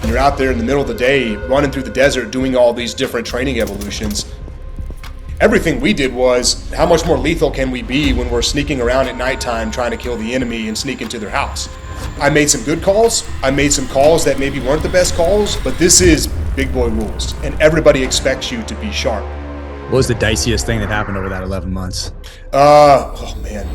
you're out there in the middle of the day running through the desert doing all these different training evolutions. Everything we did was, how much more lethal can we be when we're sneaking around at nighttime trying to kill the enemy and sneak into their house? I made some good calls. I made some calls that maybe weren't the best calls, but this is big boy rules, and everybody expects you to be sharp. What was the diciest thing that happened over that 11 months? Oh man.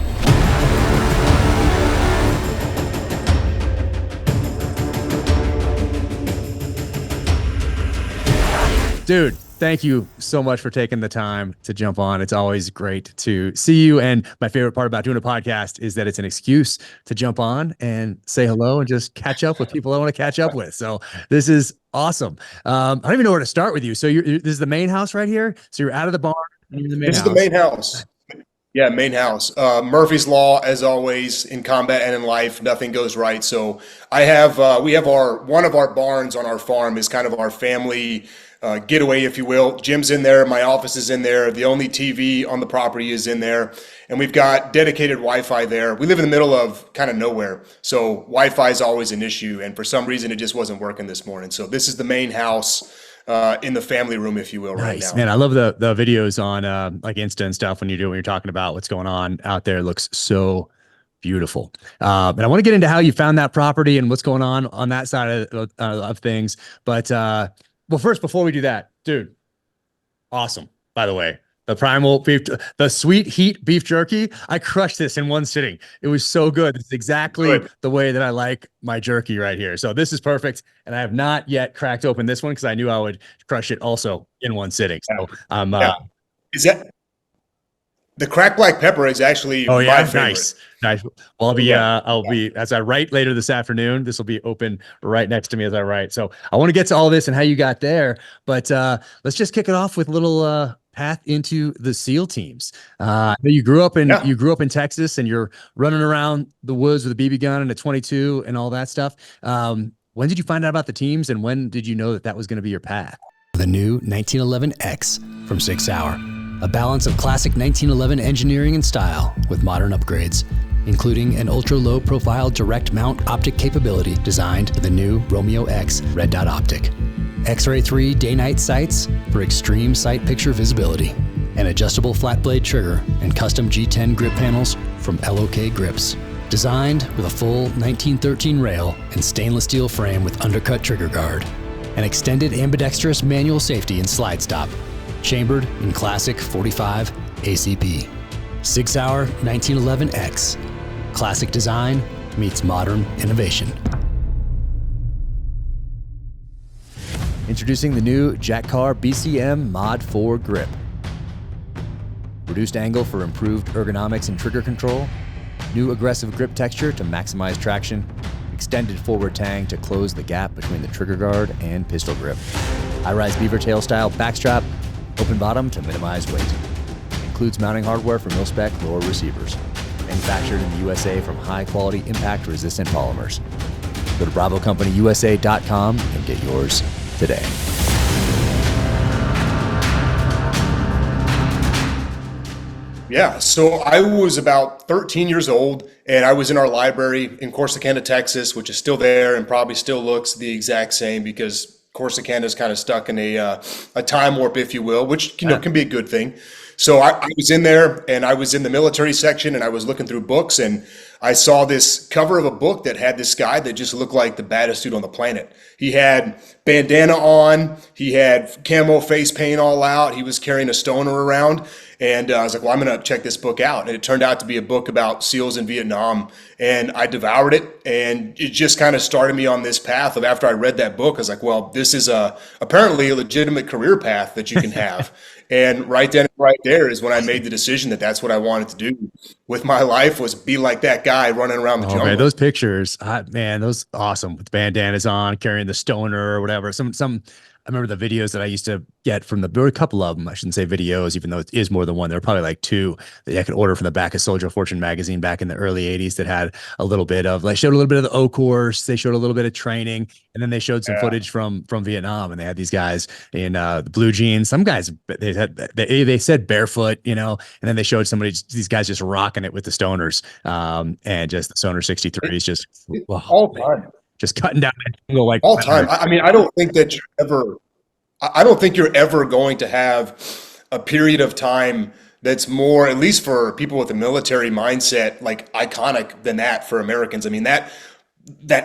Dude, thank you so much for taking the time to jump on. It's always great to see you. And my favorite part about doing a podcast is that it's an excuse to jump on and say hello and just catch up with people I want to catch up with. So this is awesome. I don't even know where to start with you. So this is the main house right here. So you're out of the barn. This is the main house. Yeah, main house. Murphy's Law, as always, in combat and in life, nothing goes right. So we have one of our barns on our farm is kind of our family getaway, if you will. Gym's in there. My office is in there. The only TV on the property is in there. And we've got dedicated Wi-Fi there. We live in the middle of kind of nowhere. So Wi-Fi is always an issue. And for some reason, it just wasn't working this morning. So this is the main house in the family room, if you will, right now. Man, I love the videos on like Insta and stuff when you're talking about what's going on out there. It looks so beautiful. And I want to get into how you found that property and what's going on that side of things. But well, first, before we do that, dude, awesome. By the way, the Primal beef, the sweet heat beef jerky. I crushed this in one sitting. It was so good. It's exactly the way that I like my jerky right here. So this is perfect. And I have not yet cracked open this one because I knew I would crush it also in one sitting. So Is that the cracked black pepper is actually my favorite. Nice. Well, I'll be as I write later this afternoon. This will be open right next to me as I write. So I want to get to all this and how you got there, but let's just kick it off with a little path into the SEAL teams. You grew up in Texas, and you're running around the woods with a BB gun and a 22 and all that stuff. When did you find out about the teams, and when did you know that was going to be your path? The new 1911X from 6 Hour. A balance of classic 1911 engineering and style with modern upgrades, including an ultra-low profile direct mount optic capability designed with the new Romeo X red dot optic. X-Ray 3 day-night sights for extreme sight picture visibility. An adjustable flat blade trigger and custom G10 grip panels from LOK Grips. Designed with a full 1913 rail and stainless steel frame with undercut trigger guard. An extended ambidextrous manual safety and slide stop. Chambered in classic 45 ACP. 6 Hour 1911X. Classic design meets modern innovation. Introducing the new Jaccar BCM Mod 4 grip. Reduced angle for improved ergonomics and trigger control. New aggressive grip texture to maximize traction. Extended forward tang to close the gap between the trigger guard and pistol grip. High-rise beaver tail style backstrap. Open bottom to minimize weight. Includes mounting hardware for mil-spec lower receivers. Manufactured in the USA from high-quality impact-resistant polymers. Go to BravoCompanyUSA.com and get yours today. Yeah, so I was about 13 years old, and I was in our library in Corsicana, Texas, which is still there and probably still looks the exact same because Corsicana is kind of stuck in a time warp, if you will, which can be a good thing. So I was in there, and I was in the military section, and I was looking through books, and I saw this cover of a book that had this guy that just looked like the baddest dude on the planet. He had bandana on, he had camo face paint all out, he was carrying a stoner around, and I was like, well, I'm going to check this book out. And it turned out to be a book about SEALs in Vietnam, and I devoured it, and it just kind of started me on this path of, after I read that book, I was like, well, this is apparently a legitimate career path that you can have. And right then and right there is when I made the decision that that's what I wanted to do with my life, was be like that guy running around the jungle. Man, those pictures, man, those awesome with bandanas on, carrying the stoner or whatever. I remember the videos that I used to get from there were a couple of them. I shouldn't say videos, even though it is more than one. There were probably like two that I could order from the back of Soldier of Fortune magazine back in the early 80s that had a little bit of, like, showed a little bit of the O course. They showed a little bit of training, and then they showed some footage from Vietnam, and they had these guys in the blue jeans. Some guys, they said barefoot, and then they showed these guys just rocking it with the stoners, and just the Stoner 63s just all fun. just cutting down that jungle like All time. I mean, I don't think you're ever going to have a period of time that's more, at least for people with a military mindset, like iconic than that for Americans. I mean, that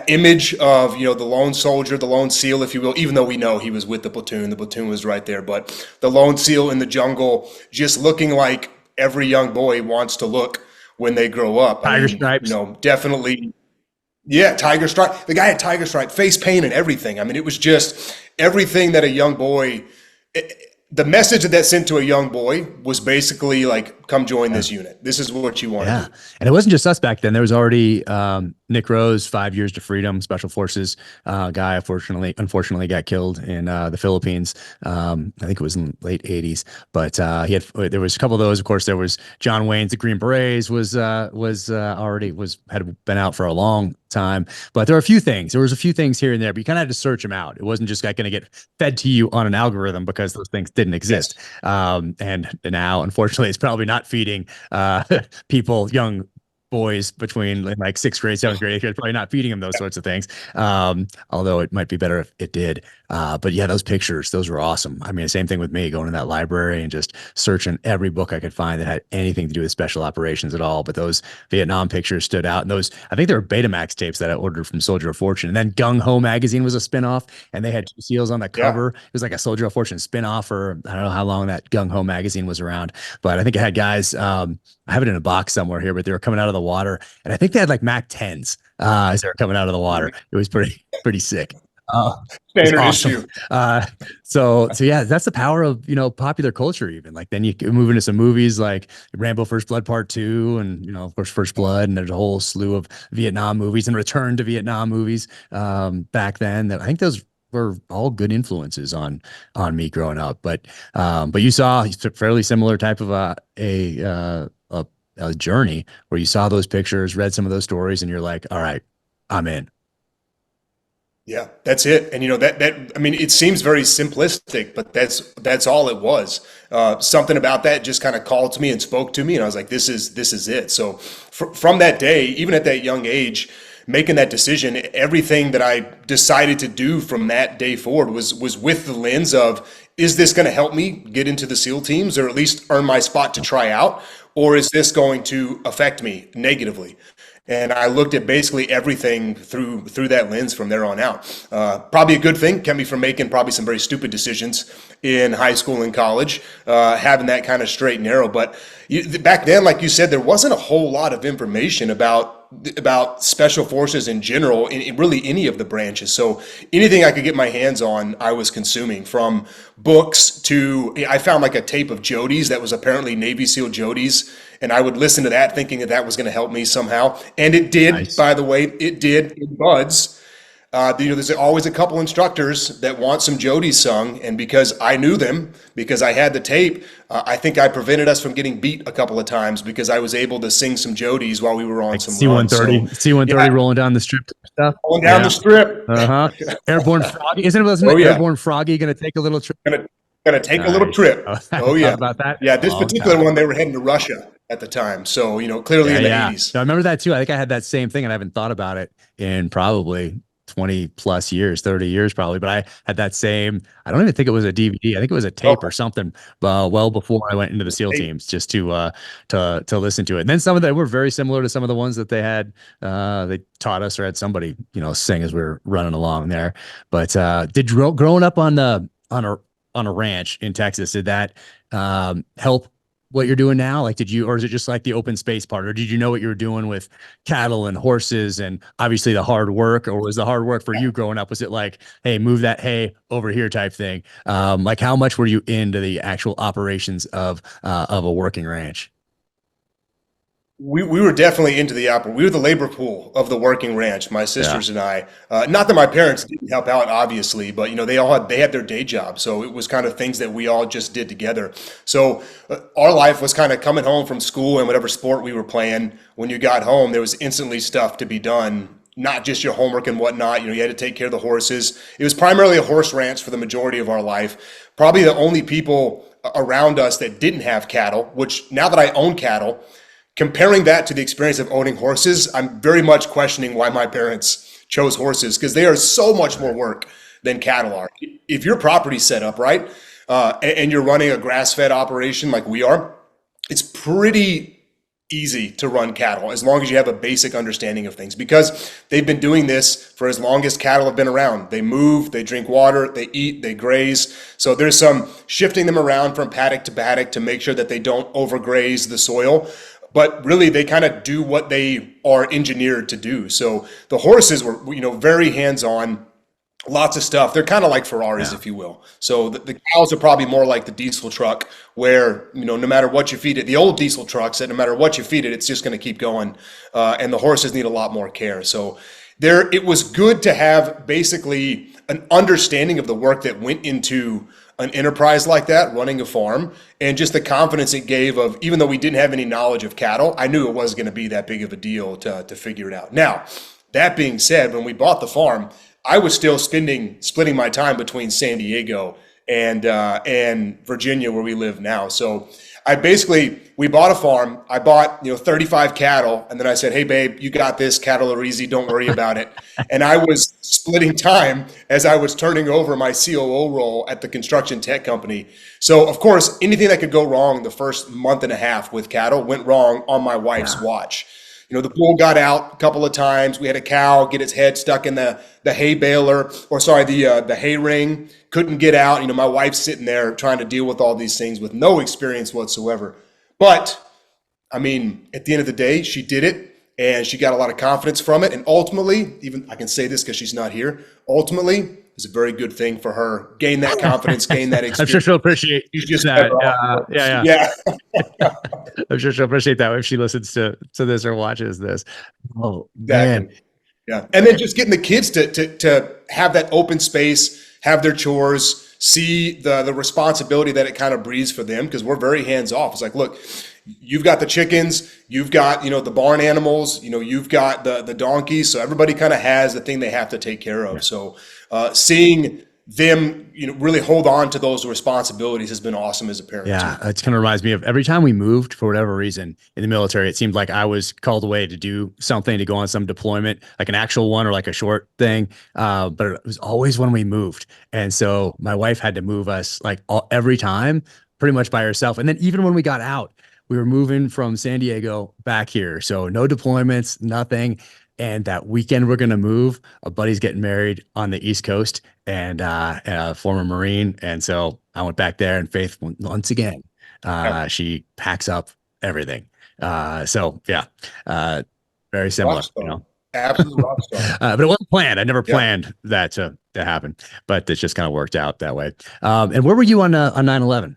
image of, you know, the lone soldier, the lone SEAL, if you will, even though we know he was with the platoon was right there, but the lone SEAL in the jungle, just looking like every young boy wants to look when they grow up. Tiger stripes. You know, definitely. Yeah, tiger stripe. The guy had tiger stripe, face paint and everything. I mean, it was just everything that a young boy, the message that sent to a young boy was basically like, come join this unit. This is what you want to do. And it wasn't just us back then. There was already Nick Rose, 5 years to freedom, special forces guy, unfortunately got killed in the Philippines. I think it was in late 80s, but there was a couple of those. Of course, there was John Wayne's, the Green Berets had been out for a long time, but there was a few things here and there, but you kind of had to search them out. It wasn't just like going to get fed to you on an algorithm because those things didn't exist. Yes. And now, unfortunately, it's probably not feeding people, young boys between like 6th grade, 7th grade, it's probably not feeding them those sorts of things. Although it might be better if it did. But yeah, those pictures, those were awesome. I mean, same thing with me going to that library and just searching every book I could find that had anything to do with special operations at all. But those Vietnam pictures stood out. And those, I think they were Betamax tapes that I ordered from Soldier of Fortune. And then Gung Ho magazine was a spinoff, and they had 2 SEALs on the cover. Yeah. It was like a Soldier of Fortune spinoff, or I don't know how long that Gung Ho magazine was around, but I think it had guys, I have it in a box somewhere here, but they were coming out of the water, and I think they had like Mac 10s as they were coming out of the water. It was pretty sick. Standard awesome. issue. So yeah, that's the power of, you know, popular culture. Even like then you move into some movies like Rambo First Blood Part 2, and, you know, of course, First Blood, and there's a whole slew of Vietnam movies and Return to Vietnam movies back then that I think those were all good influences on me growing up. But you saw a fairly similar type of a journey where you saw those pictures, read some of those stories, and you're like, all right, I'm in. Yeah, that's it. And, you know, that I mean, it seems very simplistic, but that's all it was. Something about that just kind of called to me and spoke to me, and I was like, this is it. So from that day, even at that young age, making that decision, everything that I decided to do from that day forward was with the lens of, is this going to help me get into the SEAL teams, or at least earn my spot to try out? Or is this going to affect me negatively? And I looked at basically everything through that lens from there on out. Probably a good thing, kept me from making probably some very stupid decisions in high school and college, having that kind of straight and narrow. But back then, like you said, there wasn't a whole lot of information about special forces in general, in really any of the branches. So anything I could get my hands on, I was consuming, from books to, I found like a tape of Jody's that was apparently Navy SEAL Jody's, and I would listen to that thinking that was going to help me somehow. And it did. Nice. By the way, it did in buds. You know, there's always a couple instructors that want some Jody's sung, and because I knew them, because I had the tape, I think I prevented us from getting beat a couple of times because I was able to sing some Jody's while we were on like some C-130, C-130 rolling down the strip stuff. Rolling down the strip. Airborne Froggy. Isn't it? Airborne Froggy going to take a little trip? Going to take a little trip. Oh yeah. About that? Yeah, this particular one, they were heading to Russia at the time. So, you know, clearly in the 80s. No, I remember that too. I think I had that same thing, and I haven't thought about it in probably 20 plus years, 30 years probably, but I had that same, I don't even think it was a DVD. I think it was a tape or something, well before I went into the SEAL teams, just to listen to it. And then some of them were very similar to some of the ones that they had, they taught us or had somebody, you know, sing as we were running along there. But did growing up on a ranch in Texas, did that help what you're doing now? Like, or is it just like the open space part, or did you know what you were doing with cattle and horses and obviously the hard work? Or was the hard work for you growing up, was it like, hey, move that hay over here type thing? Like, how much were you into the actual operations of a working ranch? We were definitely into the opera. We were the labor pool of the working ranch, my sisters and I. Not that my parents didn't help out, obviously, but, you know, they had their day job. So it was kind of things that we all just did together. So our life was kind of coming home from school and whatever sport we were playing. When you got home, there was instantly stuff to be done, not just your homework and whatnot. You know, you had to take care of the horses. It was primarily a horse ranch for the majority of our life. Probably the only people around us that didn't have cattle, which now that I own cattle, comparing that to the experience of owning horses, I'm very much questioning why my parents chose horses because they are so much more work than cattle are. If your property's set up right, and you're running a grass-fed operation like we are, it's pretty easy to run cattle as long as you have a basic understanding of things, because they've been doing this for as long as cattle have been around. They move, they drink water, they eat, they graze. So there's some shifting them around from paddock to paddock to make sure that they don't overgraze the soil. But really, they kind of do what they are engineered to do. So the horses were, very hands-on. Lots of stuff. They're kind of like Ferraris, if you will. So the cows are probably more like the diesel truck, where, no matter what you feed it, the old diesel trucks that no matter what you feed it, it's just going to keep going. And the horses need a lot more care. So it was good to have basically an understanding of the work that went into an enterprise like that, running a farm, and just the confidence it gave of, even though we didn't have any knowledge of cattle, I knew it wasn't going to be that big of a deal to figure it out. Now, that being said, when we bought the farm, I was still splitting my time between San Diego and Virginia, where we live now. So we bought a farm. I bought 35 cattle, and then I said, "Hey, babe, you got this. Cattle are easy. Don't worry about it." And I was splitting time as I was turning over my COO role at the construction tech company. So of course, anything that could go wrong the first month and a half with cattle went wrong on my wife's watch. The bull got out a couple of times. We had a cow get its head stuck in the hay baler, the hay ring, couldn't get out. My wife's sitting there trying to deal with all these things with no experience whatsoever. But at the end of the day, she did it, and she got a lot of confidence from it. And ultimately, even I can say this because she's not here, ultimately, it's a very good thing for her. Gain that confidence, gain that experience. I'm sure she'll appreciate that. Yeah. I'm sure she'll appreciate that if she listens to this or watches this. Oh, exactly. Man. Yeah. And then just getting the kids to have that open space, have their chores, see the responsibility that it kind of breeds for them, because we're very hands off. It's like, look, you've got the chickens, you've got, the barn animals, you've got the donkeys. So everybody kind of has the thing they have to take care of. So seeing them, really hold on to those responsibilities has been awesome as a parent. Yeah, it kind of reminds me of every time we moved, for whatever reason, in the military, it seemed like I was called away to do something, to go on some deployment, like an actual one or like a short thing. But it was always when we moved. And so my wife had to move us every time, pretty much by herself. And then even when we got out, we were moving from San Diego back here. So no deployments, nothing. And that weekend we're going to move, a buddy's getting married on the East Coast, and a former Marine. And so I went back there, and Faith, once again, she packs up everything. Very similar, Absolute rock star. But it wasn't planned. I never planned that to happen, but it's just kind of worked out that way. And where were you on 9/11?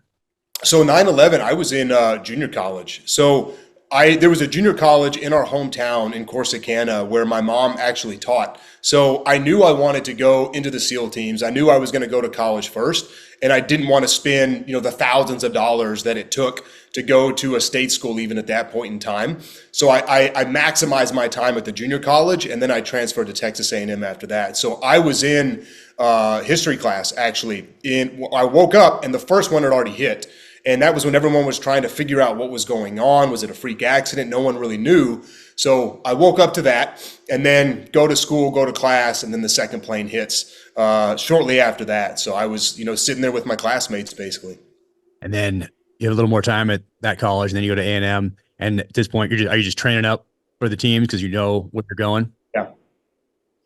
So 9/11, I was in junior college. So there was a junior college in our hometown in Corsicana where my mom actually taught. So I knew I wanted to go into the SEAL teams. I knew I was going to go to college first, and I didn't want to spend, the thousands of dollars that it took to go to a state school even at that point in time. So I maximized my time at the junior college, and then I transferred to Texas A&M after that. So I was in history class, actually. I woke up, and the first one had already hit. And that was when everyone was trying to figure out what was going on. Was it a freak accident? No one really knew. So I woke up to that, and then go to school, go to class, and then the second plane hits shortly after that. So I was, sitting there with my classmates, basically. And then you have a little more time at that college, and then you go to A&M. And at this point, are you just training up for the teams because you know where you're going?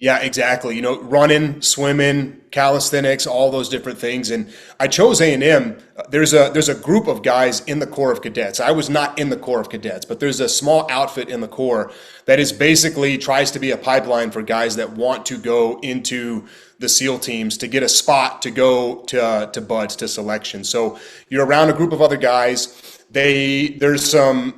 Yeah, exactly. Running, swimming, calisthenics, all those different things. And I chose A&M. There's a group of guys in the Corps of Cadets. I was not in the Corps of Cadets, but there's a small outfit in the Corps that is basically tries to be a pipeline for guys that want to go into the SEAL teams to get a spot to go to BUDS, to selection. So you're around a group of other guys. There's some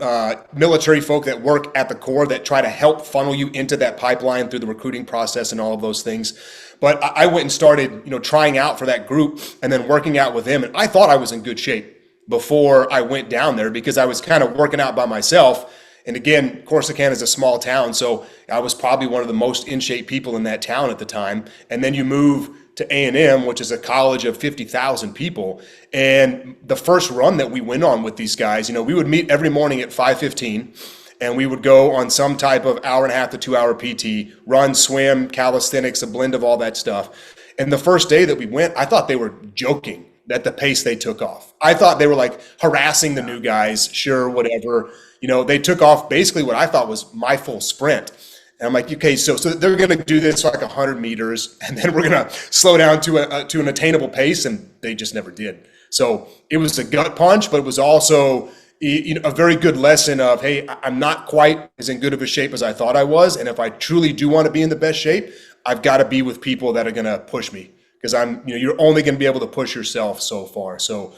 military folk that work at the Corps that try to help funnel you into that pipeline through the recruiting process and all of those things. But I went and started, trying out for that group and then working out with them. And I thought I was in good shape before I went down there because I was kind of working out by myself. And again, Corsicana is a small town, so I was probably one of the most in shape people in that town at the time. And then you move to A&M, which is a college of 50,000 people. And the first run that we went on with these guys, we would meet every morning at 5:15, and we would go on some type of hour and a half to 2 hour PT, run, swim, calisthenics, a blend of all that stuff. And the first day that we went, I thought they were joking at the pace they took off. I thought they were like harassing the new guys, sure, whatever. They took off basically what I thought was my full sprint. And I'm like, okay, so they're going to do this like 100 meters, and then we're going to slow down to an attainable pace, and they just never did. So it was a gut punch, but it was also a very good lesson of, hey, I'm not quite as in good of a shape as I thought I was, and if I truly do want to be in the best shape, I've got to be with people that are going to push me, because you're only going to be able to push yourself so far. So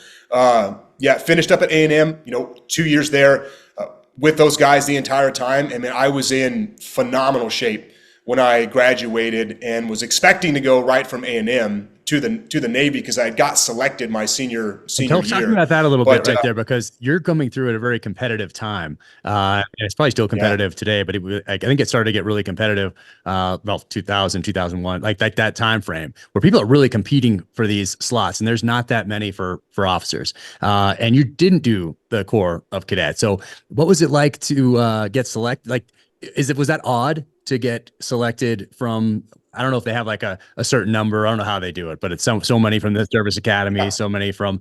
finished up at A&M, 2 years there. With those guys the entire time. And I was in phenomenal shape when I graduated, and was expecting to go right from A&M to the Navy, because I got selected my senior year. Talk about that a little bit right there, because you're coming through at a very competitive time. And it's probably still competitive today, but I think it started to get really competitive about 2000, 2001, like that time frame where people are really competing for these slots, and there's not that many for officers. And you didn't do the Corps of Cadets. So what was it like to get selected? Like, was that odd to get selected from? I don't know if they have like a certain number. I don't know how they do it, but it's so many from the Service Academy, so many from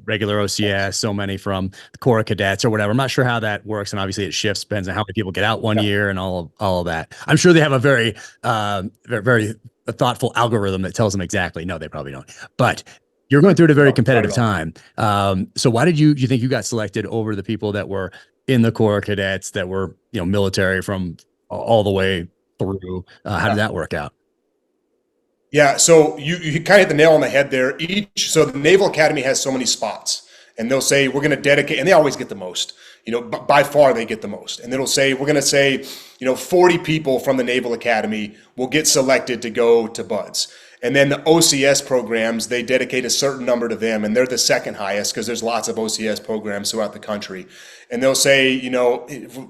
regular OCS, so many from the Corps of Cadets or whatever. I'm not sure how that works, and obviously it shifts, depends on how many people get out one year and all of that. I'm sure they have a very very thoughtful algorithm that tells them exactly. No, they probably don't. But you're going through at a very competitive time. So why did you think you got selected over the people that were in the Corps of Cadets, that were military from all the way through? How did that work out? Yeah, so you kind of hit the nail on the head there. So the Naval Academy has so many spots, and they'll say we're going to dedicate, and they always get the most. By far they get the most, and it'll say we're going to say 40 people from the Naval Academy will get selected to go to BUDS. And then the OCS programs, they dedicate a certain number to them, and they're the second highest, because there's lots of OCS programs throughout the country. And they'll say,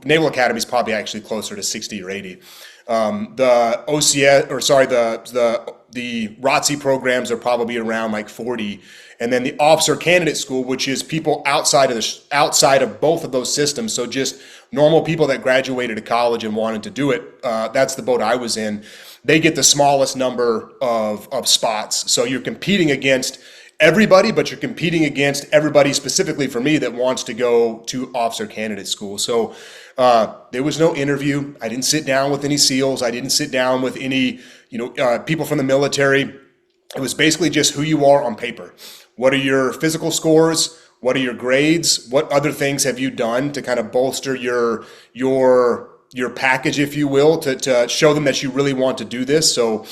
Naval Academy is probably actually closer to 60 or 80. The OCS, or sorry, the ROTC programs are probably around like 40. And then the Officer Candidate School, which is people outside of both of those systems, so just normal people that graduated to college and wanted to do it, that's the boat I was in. They get the smallest number of spots. So you're competing against everybody, but you're competing against everybody specifically for me that wants to go to Officer Candidate School. So there was no interview. I didn't sit down with any SEALs. I didn't sit down with any people from the military. It was basically just who you are on paper. What are your physical scores? What are your grades? What other things have you done to kind of bolster your package, if you will, to show them that you really want to do this? So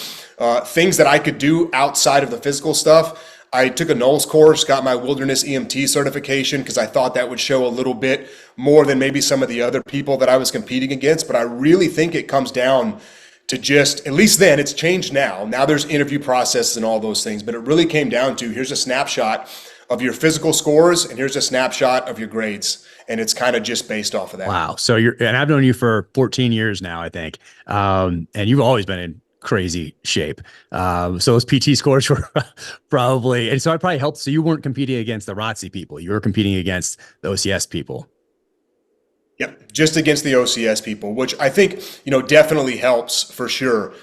things that I could do outside of the physical stuff. I took a NOLS course, got my wilderness EMT certification, because I thought that would show a little bit more than maybe some of the other people that I was competing against. But I really think it comes down to just, at least then, it's changed now. Now there's interview processes and all those things, but it really came down to, here's a snapshot of your physical scores, and here's a snapshot of your grades. And it's kind of just based off of that. Wow. So and I've known you for 14 years now, I think. And you've always been in crazy shape. So those PT scores were probably, and so it probably helped. So you weren't competing against the ROTC people. You were competing against the OCS people. Yep, just against the OCS people, which I think, definitely helps for sure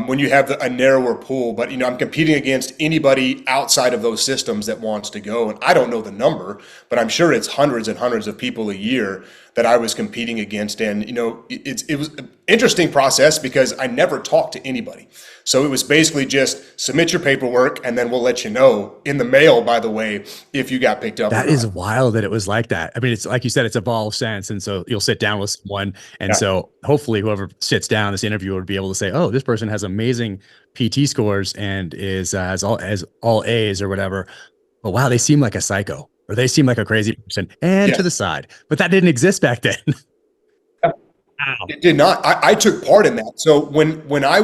when you have a narrower pool. But, I'm competing against anybody outside of those systems that wants to go. And I don't know the number, but I'm sure it's hundreds and hundreds of people a year that I was competing against. And, it was an interesting process because I never talked to anybody. So it was basically just submit your paperwork, and then we'll let you know in the mail, by the way, if you got picked up. That is wild that it was like that. I mean, it's like you said, it's evolved since. And so you'll sit down with someone. And so hopefully whoever sits down, this interviewer, would be able to say, oh, this person has amazing PT scores and is as all A's or whatever. But wow, they seem like a psycho, or they seem like a crazy person, and to the side. But that didn't exist back then. It did not. I took part in that. So when I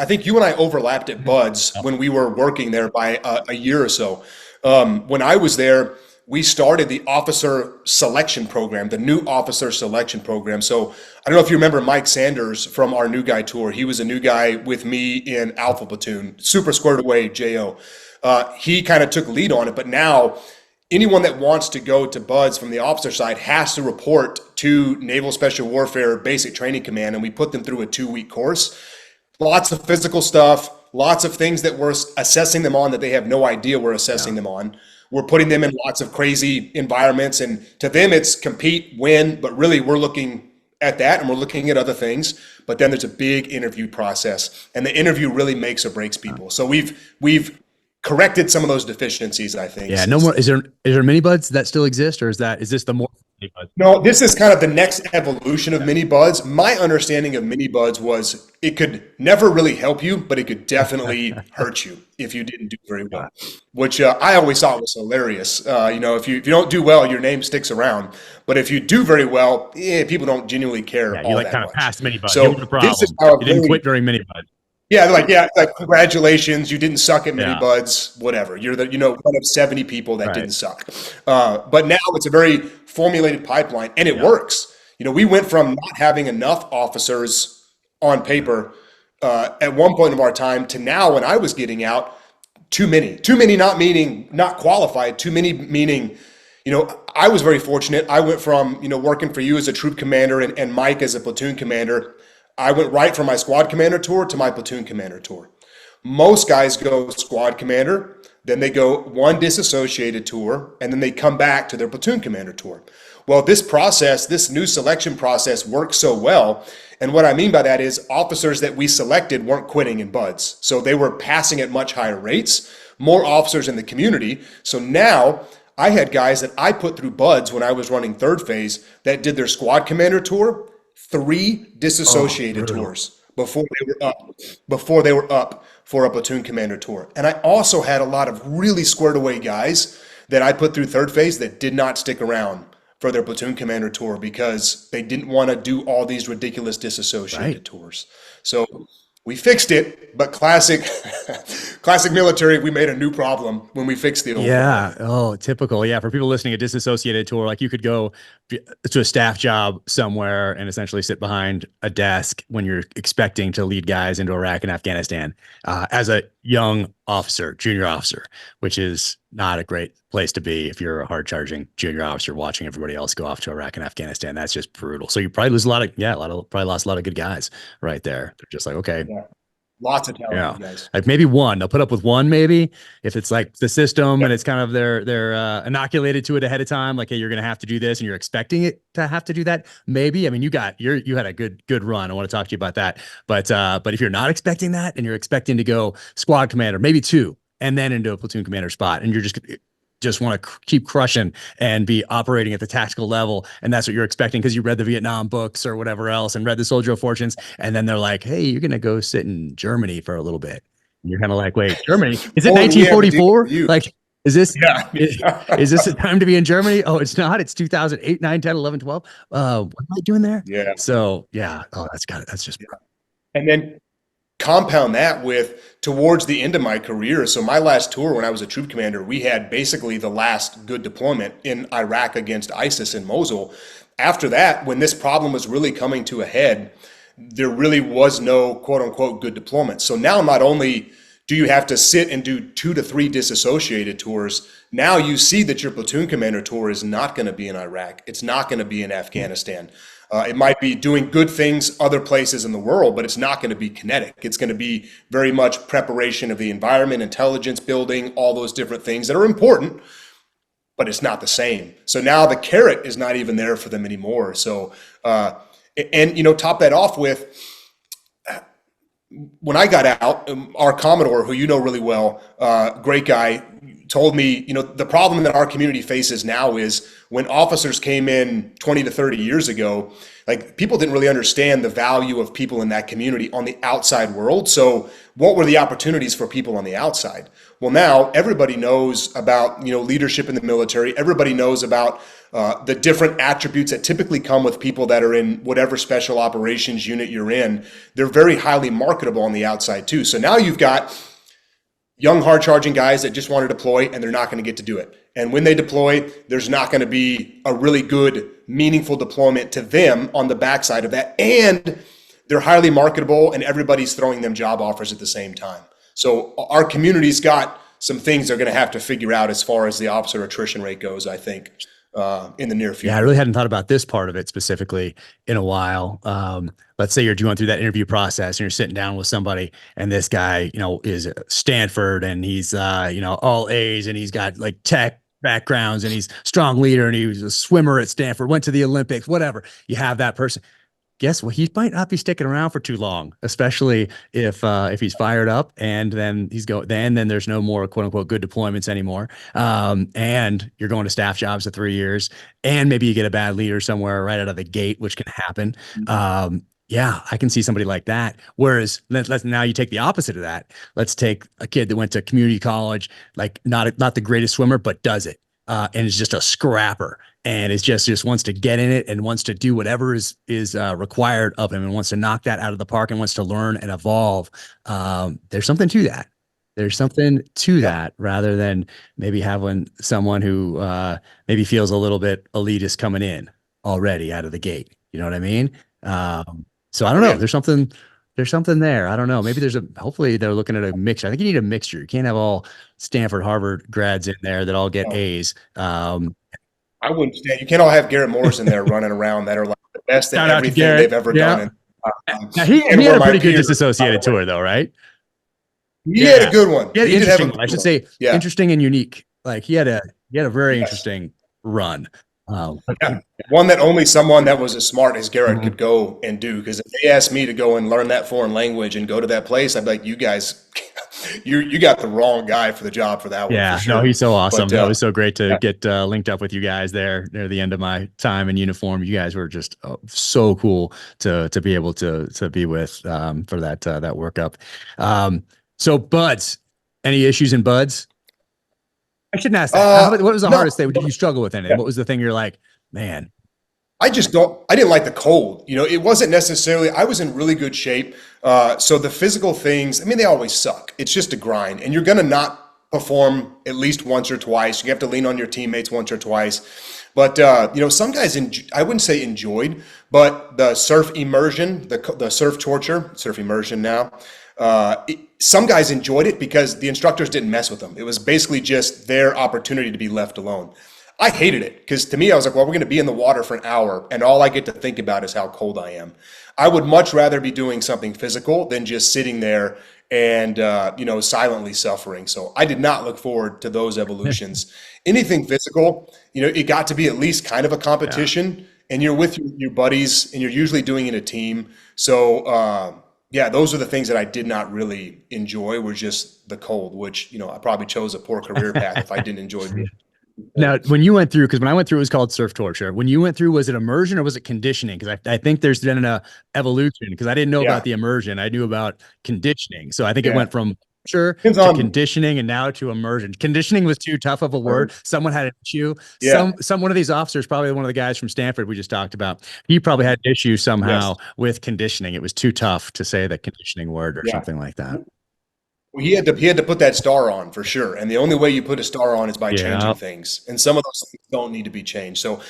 think you and I overlapped at BUDS when we were working there by a year or so. When I was there, we started the officer selection program, the new officer selection program. So I don't know if you remember Mike Sanders from our new guy tour. He was a new guy with me in Alpha Platoon, super squared away, JO. He kind of took lead on it, but now anyone that wants to go to BUDS from the officer side has to report to Naval Special Warfare Basic Training Command, and we put them through a 2-week course. Lots of physical stuff, lots of things that we're assessing them on that they have no idea we're assessing them on. We're putting them in lots of crazy environments, and to them it's compete, win, but really we're looking at that and we're looking at other things. But then there's a big interview process, and the interview really makes or breaks people. So we've corrected some of those deficiencies, I think. Yeah, no more. Is there mini buds that still exist, or is this the more? No, this is kind of the next evolution of mini buds. My understanding of mini buds was it could never really help you, but it could definitely hurt you if you didn't do very well, which I always thought was hilarious. If you don't do well, your name sticks around, but if you do very well, people don't genuinely care. Yeah, you like kind of passed mini buds. So the problem. This is how you didn't quit during mini buds. Yeah, like congratulations, you didn't suck at mini buds, whatever. You're one of 70 people that didn't suck. But now it's a very formulated pipeline, and it works. We went from not having enough officers on paper at one point of our time to now, when I was getting out, too many. Too many, not meaning not qualified. Too many meaning, I was very fortunate. I went from working for you as a troop commander and Mike as a platoon commander. I went right from my squad commander tour to my platoon commander tour. Most guys go squad commander, then they go one disassociated tour, and then they come back to their platoon commander tour. Well, this new selection process works so well. And what I mean by that is officers that we selected weren't quitting in BUDS. So they were passing at much higher rates, more officers in the community. So now I had guys that I put through BUDS when I was running third phase that did their squad commander tour, 3 disassociated tours before they were up for a platoon commander tour. And I also had a lot of really squared away guys that I put through third phase that did not stick around for their platoon commander tour because they didn't want to do all these ridiculous disassociated tours. So we fixed it, but classic military, we made a new problem when we fixed the old problem. Oh, typical. Yeah. For people listening, a disassociated tour, like you could go to a staff job somewhere and essentially sit behind a desk when you're expecting to lead guys into Iraq and Afghanistan as a young officer, junior officer, which is not a great place to be if you're a hard charging junior officer watching everybody else go off to Iraq and Afghanistan. That's just brutal. So you probably lose probably lost a lot of good guys right there. They're just like, okay. Yeah. Lots of talented guys. Like maybe one, they'll put up with one, maybe if it's like the system and it's kind of they're inoculated to it ahead of time. Like, hey, you're going to have to do this and you're expecting it to have to do that. Maybe, I mean, you had a good run. I want to talk to you about that. But if you're not expecting that and you're expecting to go squad commander, maybe 2, and then into a platoon commander spot, and you're just want to keep crushing and be operating at the tactical level. And that's what you're expecting because you read the Vietnam books or whatever else and read the Soldier of Fortunes. And then they're like, hey, you're going to go sit in Germany for a little bit. And you're kind of like, wait, Germany? Is it 1944? Like, is this is this the time to be in Germany? Oh, it's not. It's 2008, 9, 10, 11, 12. What am I doing there? Yeah. So, yeah. Oh, that's just. And then compound that with towards the end of my career. So my last tour when I was a troop commander, we had basically the last good deployment in Iraq against ISIS in Mosul. After that, when this problem was really coming to a head, there really was no quote unquote good deployment. So now not only do you have to sit and do 2 to 3 disassociated tours, now you see that your platoon commander tour is not going to be in Iraq. It's not going to be in Afghanistan. It might be doing good things other places in the world, but it's not going to be kinetic. It's going to be very much preparation of the environment, intelligence building, all those different things that are important, but it's not the same. So now the carrot is not even there for them anymore. So, top that off with, when I got out, our Commodore, who you know really well, great guy, told me, the problem that our community faces now is when officers came in 20 to 30 years ago, like people didn't really understand the value of people in that community on the outside world. So what were the opportunities for people on the outside? Well, now everybody knows about, leadership in the military. Everybody knows about the different attributes that typically come with people that are in whatever special operations unit you're in. They're very highly marketable on the outside too. So now you've got young, hard-charging guys that just want to deploy and they're not going to get to do it. And when they deploy, there's not going to be a really good, meaningful deployment to them on the backside of that. And they're highly marketable and everybody's throwing them job offers at the same time. So our community's got some things they're going to have to figure out as far as the officer attrition rate goes, I think, in the near future. Yeah, I really hadn't thought about this part of it specifically in a while. Let's say you're going through that interview process and you're sitting down with somebody, and this guy, is Stanford, and he's, all A's, and he's got like tech backgrounds, and he's a strong leader, and he was a swimmer at Stanford, went to the Olympics, whatever. You have that person. Guess what? He might not be sticking around for too long, especially if he's fired up, and then then there's no more quote unquote good deployments anymore. And you're going to staff jobs for 3 years, and maybe you get a bad leader somewhere right out of the gate, which can happen. Yeah, I can see somebody like that. Whereas now you take the opposite of that. Let's take a kid that went to community college, like not the greatest swimmer, but does it. And is just a scrapper, and is just wants to get in it and wants to do whatever is required of him, and wants to knock that out of the park, and wants to learn and evolve. There's something to that. There's something to that, rather than maybe having someone who maybe feels a little bit elitist coming in already out of the gate. You know what I mean? So I don't know. There's something there. I don't know. Maybe hopefully they're looking at a mixture. I think you need a mixture. You can't have all Stanford, Harvard grads in there that all get A's. I wouldn't stand. You can't all have Garrett Morrison there running around that are like the best at everything they've ever done. Now, he had a pretty good disassociated tour though, right? He had a good one. He had an interesting one. I should say interesting and unique. Like he had a very interesting run. One that only someone that was as smart as Garrett could go and do. Because if they asked me to go and learn that foreign language and go to that place, I'd be like, you guys, you got the wrong guy for the job for that one. Yeah, sure. No, he's so awesome. It was so great to get linked up with you guys there near the end of my time in uniform. You guys were just so cool to be able to be with for that workup. So buds, any issues in buds? I shouldn't ask that. What was the hardest thing? Did you struggle with anything? What was the thing you're like, man? I didn't like the cold. It wasn't necessarily, I was in really good shape. So the physical things, they always suck. It's just a grind, and you're going to not perform at least once or twice. You have to lean on your teammates once or twice. But, some guys, I wouldn't say enjoyed, but the surf immersion, the surf torture, surf immersion now, some guys enjoyed it because the instructors didn't mess with them. It was basically just their opportunity to be left alone. I hated it because to me, I was like, well, we're going to be in the water for an hour and all I get to think about is how cold I am. I would much rather be doing something physical than just sitting there and, silently suffering. So I did not look forward to those evolutions. Anything physical, it got to be at least kind of a competition, and you're with your buddies and you're usually doing it in a team. So, those are the things that I did not really enjoy, were just the cold, which, I probably chose a poor career path if I didn't enjoy it. Now, when you went through, because when I went through, it was called surf torture. When you went through, was it immersion or was it conditioning? Because I think there's been an evolution, because I didn't know about the immersion. I knew about conditioning. So I think it went from to conditioning and now to immersion. Conditioning was too tough of a word. Someone had an issue. One of these officers, probably one of the guys from Stanford we just talked about, he probably had an issue somehow with conditioning. It was too tough to say the conditioning word or something like that. Well, he had to put that star on for sure. And the only way you put a star on is by changing things. And some of those things don't need to be changed. So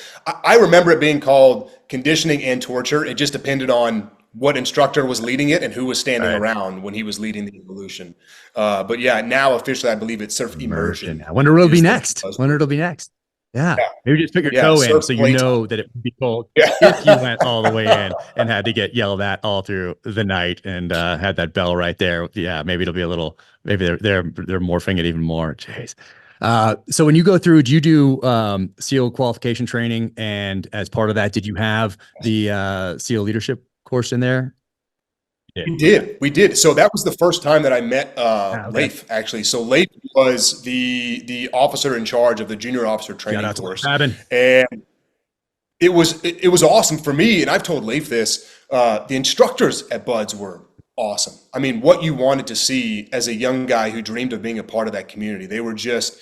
I remember it being called conditioning and torture. It just depended on what instructor was leading it and who was standing around when he was leading the evolution. But now officially, I believe it's surf immersion. I wonder what it'll be next. Yeah. Maybe just put your toe in so you know that it would be cold if you went all the way in and had to get yelled at all through the night and had that bell right there. Yeah, maybe it'll be a little, maybe they're morphing it even more. Jeez. So when you go through, do you do SEAL qualification training? And as part of that, did you have the SEAL leadership course in there? We did. So that was the first time that I met Leif, actually. So Leif was the officer in charge of the junior officer training course. And it was awesome for me. And I've told Leif this, the instructors at Buds were awesome. What you wanted to see as a young guy who dreamed of being a part of that community. They were just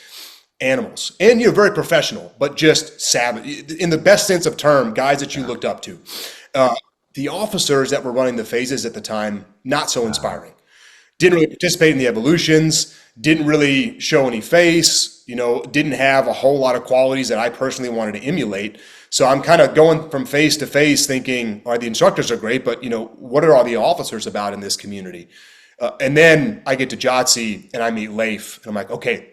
animals, and very professional, but just savage in the best sense of term, guys that you looked up to. The officers that were running the phases at the time, not so inspiring. Didn't really participate in the evolutions, didn't really show any face, didn't have a whole lot of qualities that I personally wanted to emulate. So I'm kind of going from phase to phase thinking, all right, the instructors are great, but what are all the officers about in this community? And then I get to JOTC and I meet Leif, and I'm like, okay,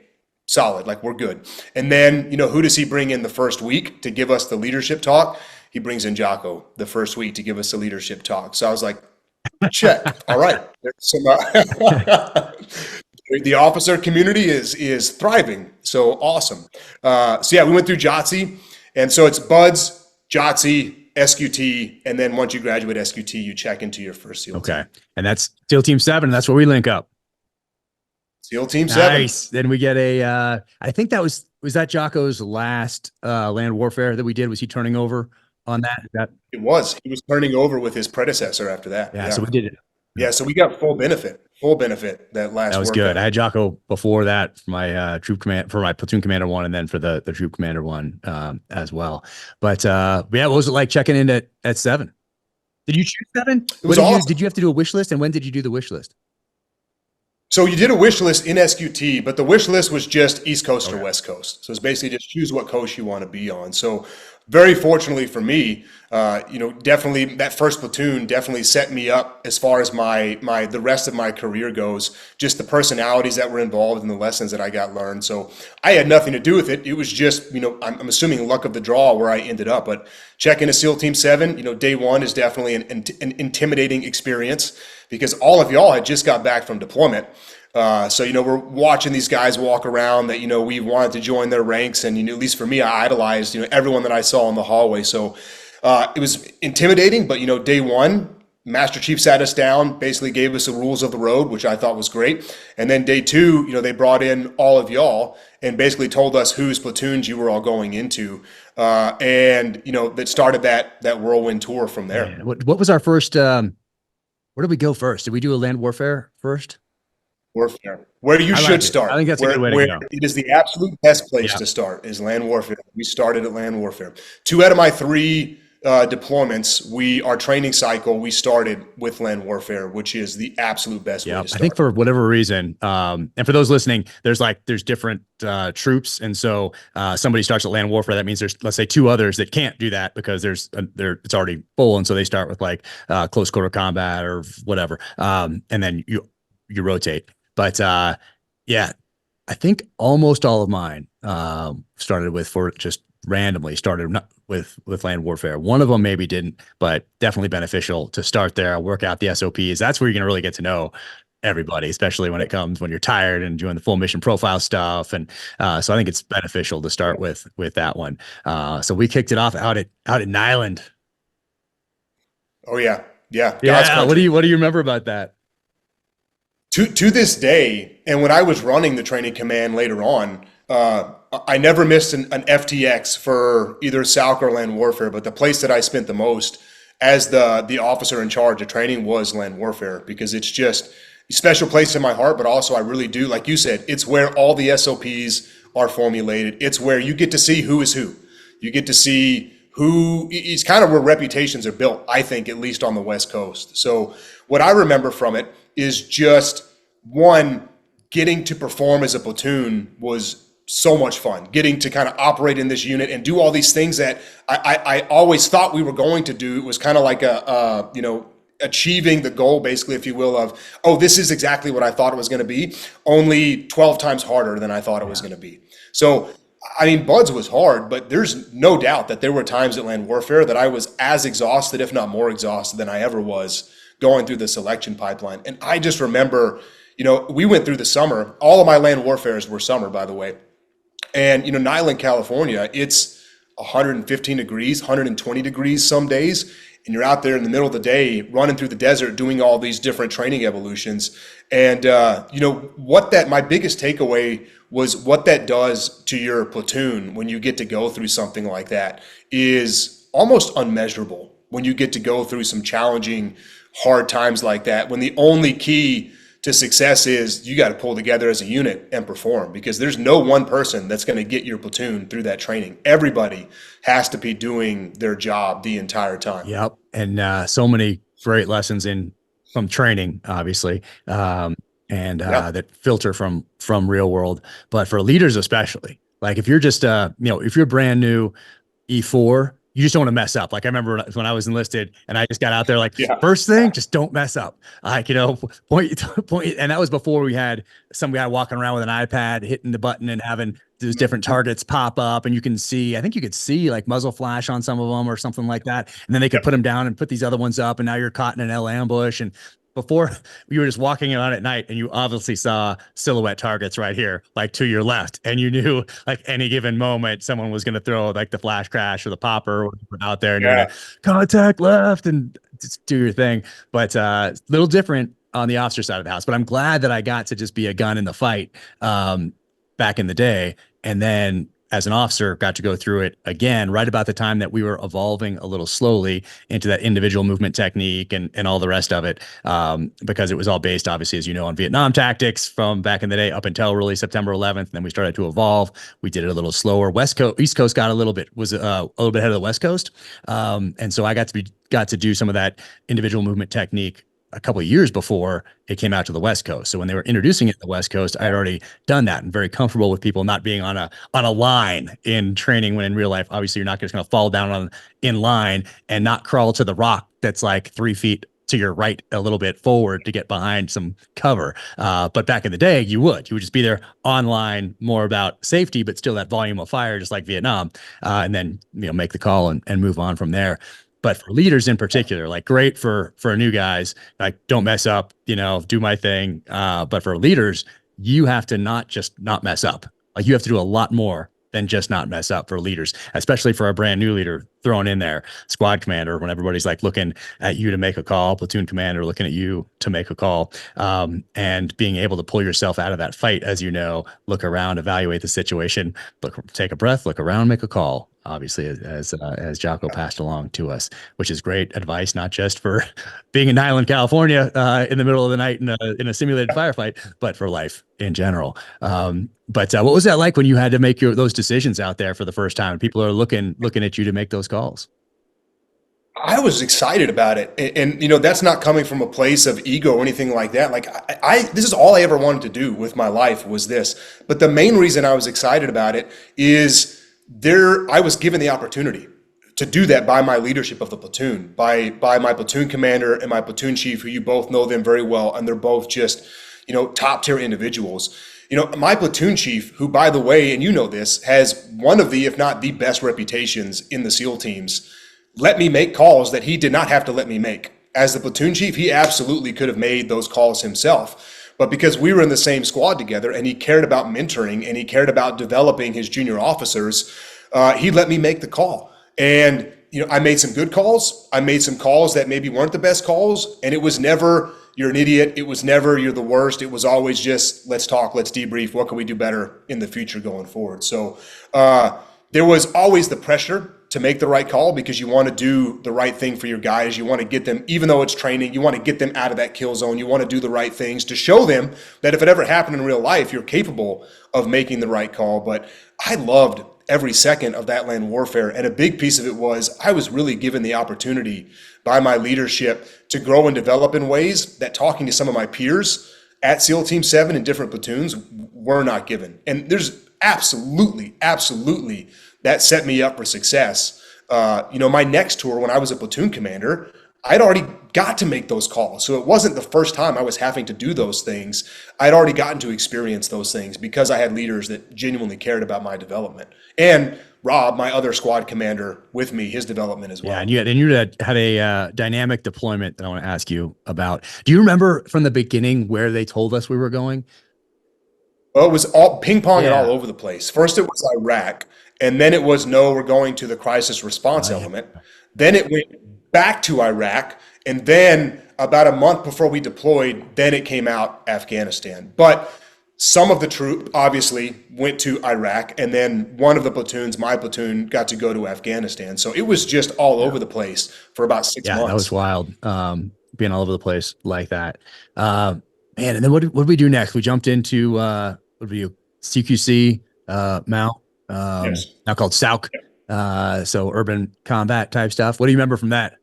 solid, like we're good. And then, who does he bring in the first week to give us the leadership talk? He brings in Jocko the first week to give us the leadership talk. So I was like, check. All right. There's some, the officer community is thriving. So awesome. So yeah, we went through JOTC, and so it's BUDS, JOTC, SQT, and then once you graduate SQT, you check into your first SEAL team. And that's SEAL Team 7, and that's where we link up. SEAL Team 7. Nice. Then we get a, I think that was that Jocko's last land warfare that we did? Was he turning over on that? It was. He was turning over with his predecessor after that. Yeah. So we did it. Yeah, so we got full benefit that last. That was good. I had Jocko before that for my for my platoon commander one, and then for the troop commander one as well. But yeah, what was it like checking in at 7? Did you choose 7? It was awesome. Did you have to do a wish list, and when did you do the wish list? So you did a wish list in SQT, but the wish list was just East Coast or West Coast. So it's basically just choose what coast you want to be on. So very fortunately for me, definitely that first platoon definitely set me up as far as the rest of my career goes. Just the personalities that were involved and the lessons that I got learned. So I had nothing to do with it. It was just, I'm assuming luck of the draw where I ended up. But checking a SEAL Team 7, day one is definitely an intimidating experience because all of y'all had just got back from deployment. So, we're watching these guys walk around that, we wanted to join their ranks. And, at least for me, I idolized, everyone that I saw in the hallway. So it was intimidating. But, day one, Master Chief sat us down, basically gave us the rules of the road, which I thought was great. And then day two, they brought in all of y'all and basically told us whose platoons you were all going into. And, that started that whirlwind tour from there. Man, what was our first, where did we go first? Did we do a land warfare first? Warfare, where you should start. I think that's a good way to go. It is the absolute best place to start is land warfare. We started at land warfare. 2 out of my 3 deployments, our training cycle, we started with land warfare, which is the absolute best way to start. I think for whatever reason, and for those listening, there's different troops, and so somebody starts at land warfare. That means there's, let's say, 2 others that can't do that because it's already full, and so they start with close quarter combat or whatever, and then you rotate. But yeah, I think almost all of mine started with land warfare. One of them maybe didn't, but definitely beneficial to start there, work out the SOPs. That's where you're going to really get to know everybody, especially when you're tired and doing the full mission profile stuff. And so I think it's beneficial to start with that one. So we kicked it off out at Nyland. Oh yeah. Yeah. Yeah. What do you remember about that? To this day, and when I was running the training command later on, I never missed an FTX for either SALC or land warfare, but the place that I spent the most as the officer in charge of training was land warfare, because it's just a special place in my heart, but also I really do, like you said, it's where all the SOPs are formulated. It's where you get to see who is who. You get to see it's kind of where reputations are built, I think, at least on the West Coast. So what I remember from it is just, one, getting to perform as a platoon was so much fun. Getting to kind of operate in this unit and do all these things that I always thought we were going to do. It was kind of like achieving the goal, basically, if you will, of, this is exactly what I thought it was going to be, only 12 times harder than I thought it was going to be. So, BUDS was hard, but there's no doubt that there were times at land warfare that I was as exhausted, if not more exhausted, than I ever was going through the selection pipeline. And I just remember, we went through the summer. All of my land warfares were summer, by the way. And, Nyland, California, it's 115 degrees, 120 degrees some days. And you're out there in the middle of the day running through the desert doing all these different training evolutions. And, my biggest takeaway was what that does to your platoon when you get to go through something like that is almost unmeasurable. When you get to go through some challenging, hard times like that, when the only key to success is you got to pull together as a unit and perform, because there's no one person that's going to get your platoon through that training. Everybody has to be doing their job the entire time. Yep. And so many great lessons from training, obviously, that filter from real world, but for leaders especially. Like if you're just if you're brand new E4, you just don't want to mess up. Like I remember when I was enlisted and I just got out there, like Yeah. first thing, just don't mess up. Like, point. And that was before we had some guy walking around with an iPad, hitting the button and having those different targets pop up. And you can see, I think you could see like muzzle flash on some of them or something like that. And then they could put them down and put these other ones up. And now you're caught in an L ambush. And before you were just walking around at night and you obviously saw silhouette targets right here, like to your left. And you knew like any given moment, someone was going to throw like the flash crash or the popper or out there and you're going to contact left and just do your thing. But a little different on the officer side of the house, but I'm glad that I got to just be a gun in the fight back in the day. And then as an officer, got to go through it again, right about the time that we were evolving a little slowly into that individual movement technique and all the rest of it, because it was all based, obviously, as you know, on Vietnam tactics from back in the day up until really September 11th. And then we started to evolve. We did it a little slower. East Coast got a little bit ahead of the West Coast. And so I got to do some of that individual movement technique a couple of years before it came out to the West Coast. So when they were introducing it to the West Coast, I had already done that and very comfortable with people not being on a line in training, when in real life, obviously you're not just going to fall down in line and not crawl to the rock that's like 3 feet to your right a little bit forward to get behind some cover. But back in the day, you would just be there online, more about safety, but still that volume of fire, just like Vietnam, and then, make the call and move on from there. But for leaders in particular, like great for new guys, like don't mess up, do my thing. But for leaders, you have to not mess up. Like you have to do a lot more than just not mess up for leaders, especially for a brand new leader thrown in there, squad commander, when everybody's like looking at you to make a call, platoon commander looking at you to make a call, and being able to pull yourself out of that fight, as look around, evaluate the situation, take a breath, look around, make a call. Obviously, as Jocko passed along to us, which is great advice, not just for being in Highland, California, in the middle of the night in a simulated firefight, but for life in general. But what was that like when you had to make those decisions out there for the first time? People are looking at you to make those calls. I was excited about it. And that's not coming from a place of ego or anything like that. Like this is all I ever wanted to do with my life was this. But the main reason I was excited about it is I was given the opportunity to do that by my leadership of the platoon, by my platoon commander and my platoon chief, who you both know them very well. And they're both just, top tier individuals. My platoon chief, who, by the way, and this, has one of the, if not the best reputations in the SEAL teams, let me make calls that he did not have to let me make. As the platoon chief, he absolutely could have made those calls himself. But because we were in the same squad together and he cared about mentoring and he cared about developing his junior officers, he let me make the call. And, I made some good calls. I made some calls that maybe weren't the best calls. And it was never, you're an idiot. It was never, you're the worst. It was always just, let's talk, let's debrief. What can we do better in the future going forward? So there was always the pressure to make the right call, because you want to do the right thing for your guys. You want to get them, even though it's training, you want to get them out of that kill zone. You want to do the right things to show them that if it ever happened in real life, you're capable of making the right call. But I loved every second of that land warfare. And a big piece of it was I was really given the opportunity by my leadership to grow and develop in ways that talking to some of my peers at SEAL Team 7 in different platoons were not given. And there's absolutely that set me up for success. My next tour, when I was a platoon commander, I'd already got to make those calls. So it wasn't the first time I was having to do those things. I'd already gotten to experience those things because I had leaders that genuinely cared about my development. And Rob, my other squad commander, with me, his development as well. Yeah, and you had a dynamic deployment that I want to ask you about. Do you remember from the beginning where they told us we were going? Well, it was all ping-pong and all over the place. First, it was Iraq. And then it was, no, we're going to the crisis response element. Then it went back to Iraq. And then about a month before we deployed, then it came out Afghanistan. But some of the troop obviously went to Iraq. And then one of the platoons, my platoon, got to go to Afghanistan. So it was just all over the place for about 6 months. Yeah, that was wild, being all over the place like that. Man, and then what did we do next? We jumped into, CQC, Mount. Now called SAUC, so urban combat type stuff. What do you remember from that?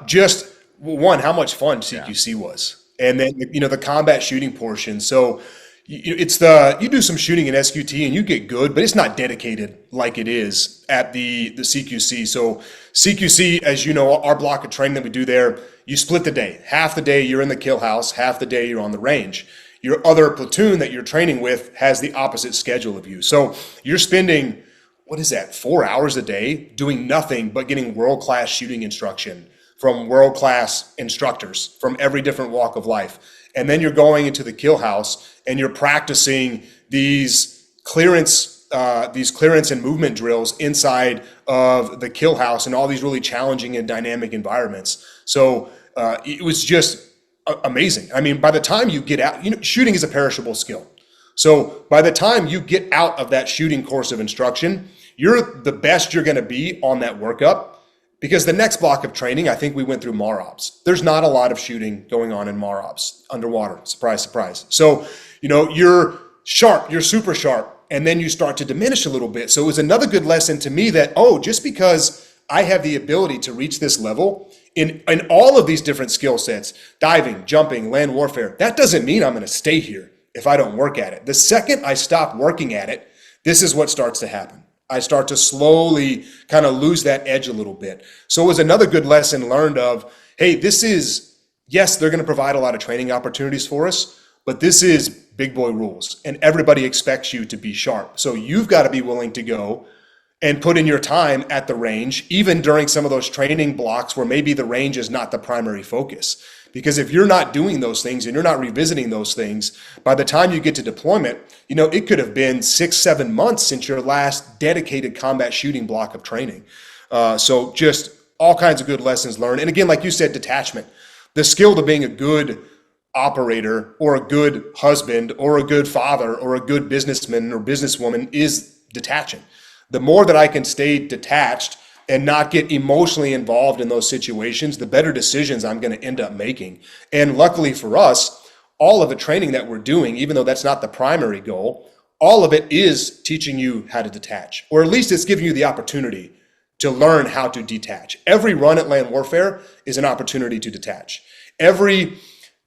Just one, how much fun CQC was. And then, the combat shooting portion. So, you do some shooting in SQT and you get good, but it's not dedicated like it is at the CQC. So CQC, as you know, our block of training that we do there, you split the day. Half the day you're in the kill house, half the day you're on the range. Your other platoon that you're training with has the opposite schedule of you. So you're spending, what is that, 4 hours a day doing nothing but getting world-class shooting instruction from world-class instructors from every different walk of life. And then you're going into the kill house and you're practicing these clearance and movement drills inside of the kill house and all these really challenging and dynamic environments. So it was just amazing. I mean, by the time you get out, shooting is a perishable skill. So by the time you get out of that shooting course of instruction, you're the best you're going to be on that workup. Because the next block of training, I think we went through MAROPS. There's not a lot of shooting going on in MAROPS, underwater, surprise, surprise. So, you're sharp, you're super sharp, and then you start to diminish a little bit. So it was another good lesson to me that, just because I have the ability to reach this level in all of these different skill sets, diving, jumping, land warfare, that doesn't mean I'm going to stay here if I don't work at it. The second I stop working at it, this is what starts to happen. I start to slowly kind of lose that edge a little bit. So it was another good lesson learned of, hey, yes, they're going to provide a lot of training opportunities for us, but this is big boy rules and everybody expects you to be sharp. So you've got to be willing to go and put in your time at the range, even during some of those training blocks where maybe the range is not the primary focus. Because if you're not doing those things and you're not revisiting those things, by the time you get to deployment, it could have been 6-7 months since your last dedicated combat shooting block of training. So just all kinds of good lessons learned. And again, like you said, detachment, the skill to being a good operator or a good husband or a good father or a good businessman or businesswoman is detaching. The more that I can stay detached and not get emotionally involved in those situations, the better decisions I'm going to end up making. And luckily for us, all of the training that we're doing, even though that's not the primary goal, all of it is teaching you how to detach, or at least it's giving you the opportunity to learn how to detach. Every run at land warfare is an opportunity to detach. Every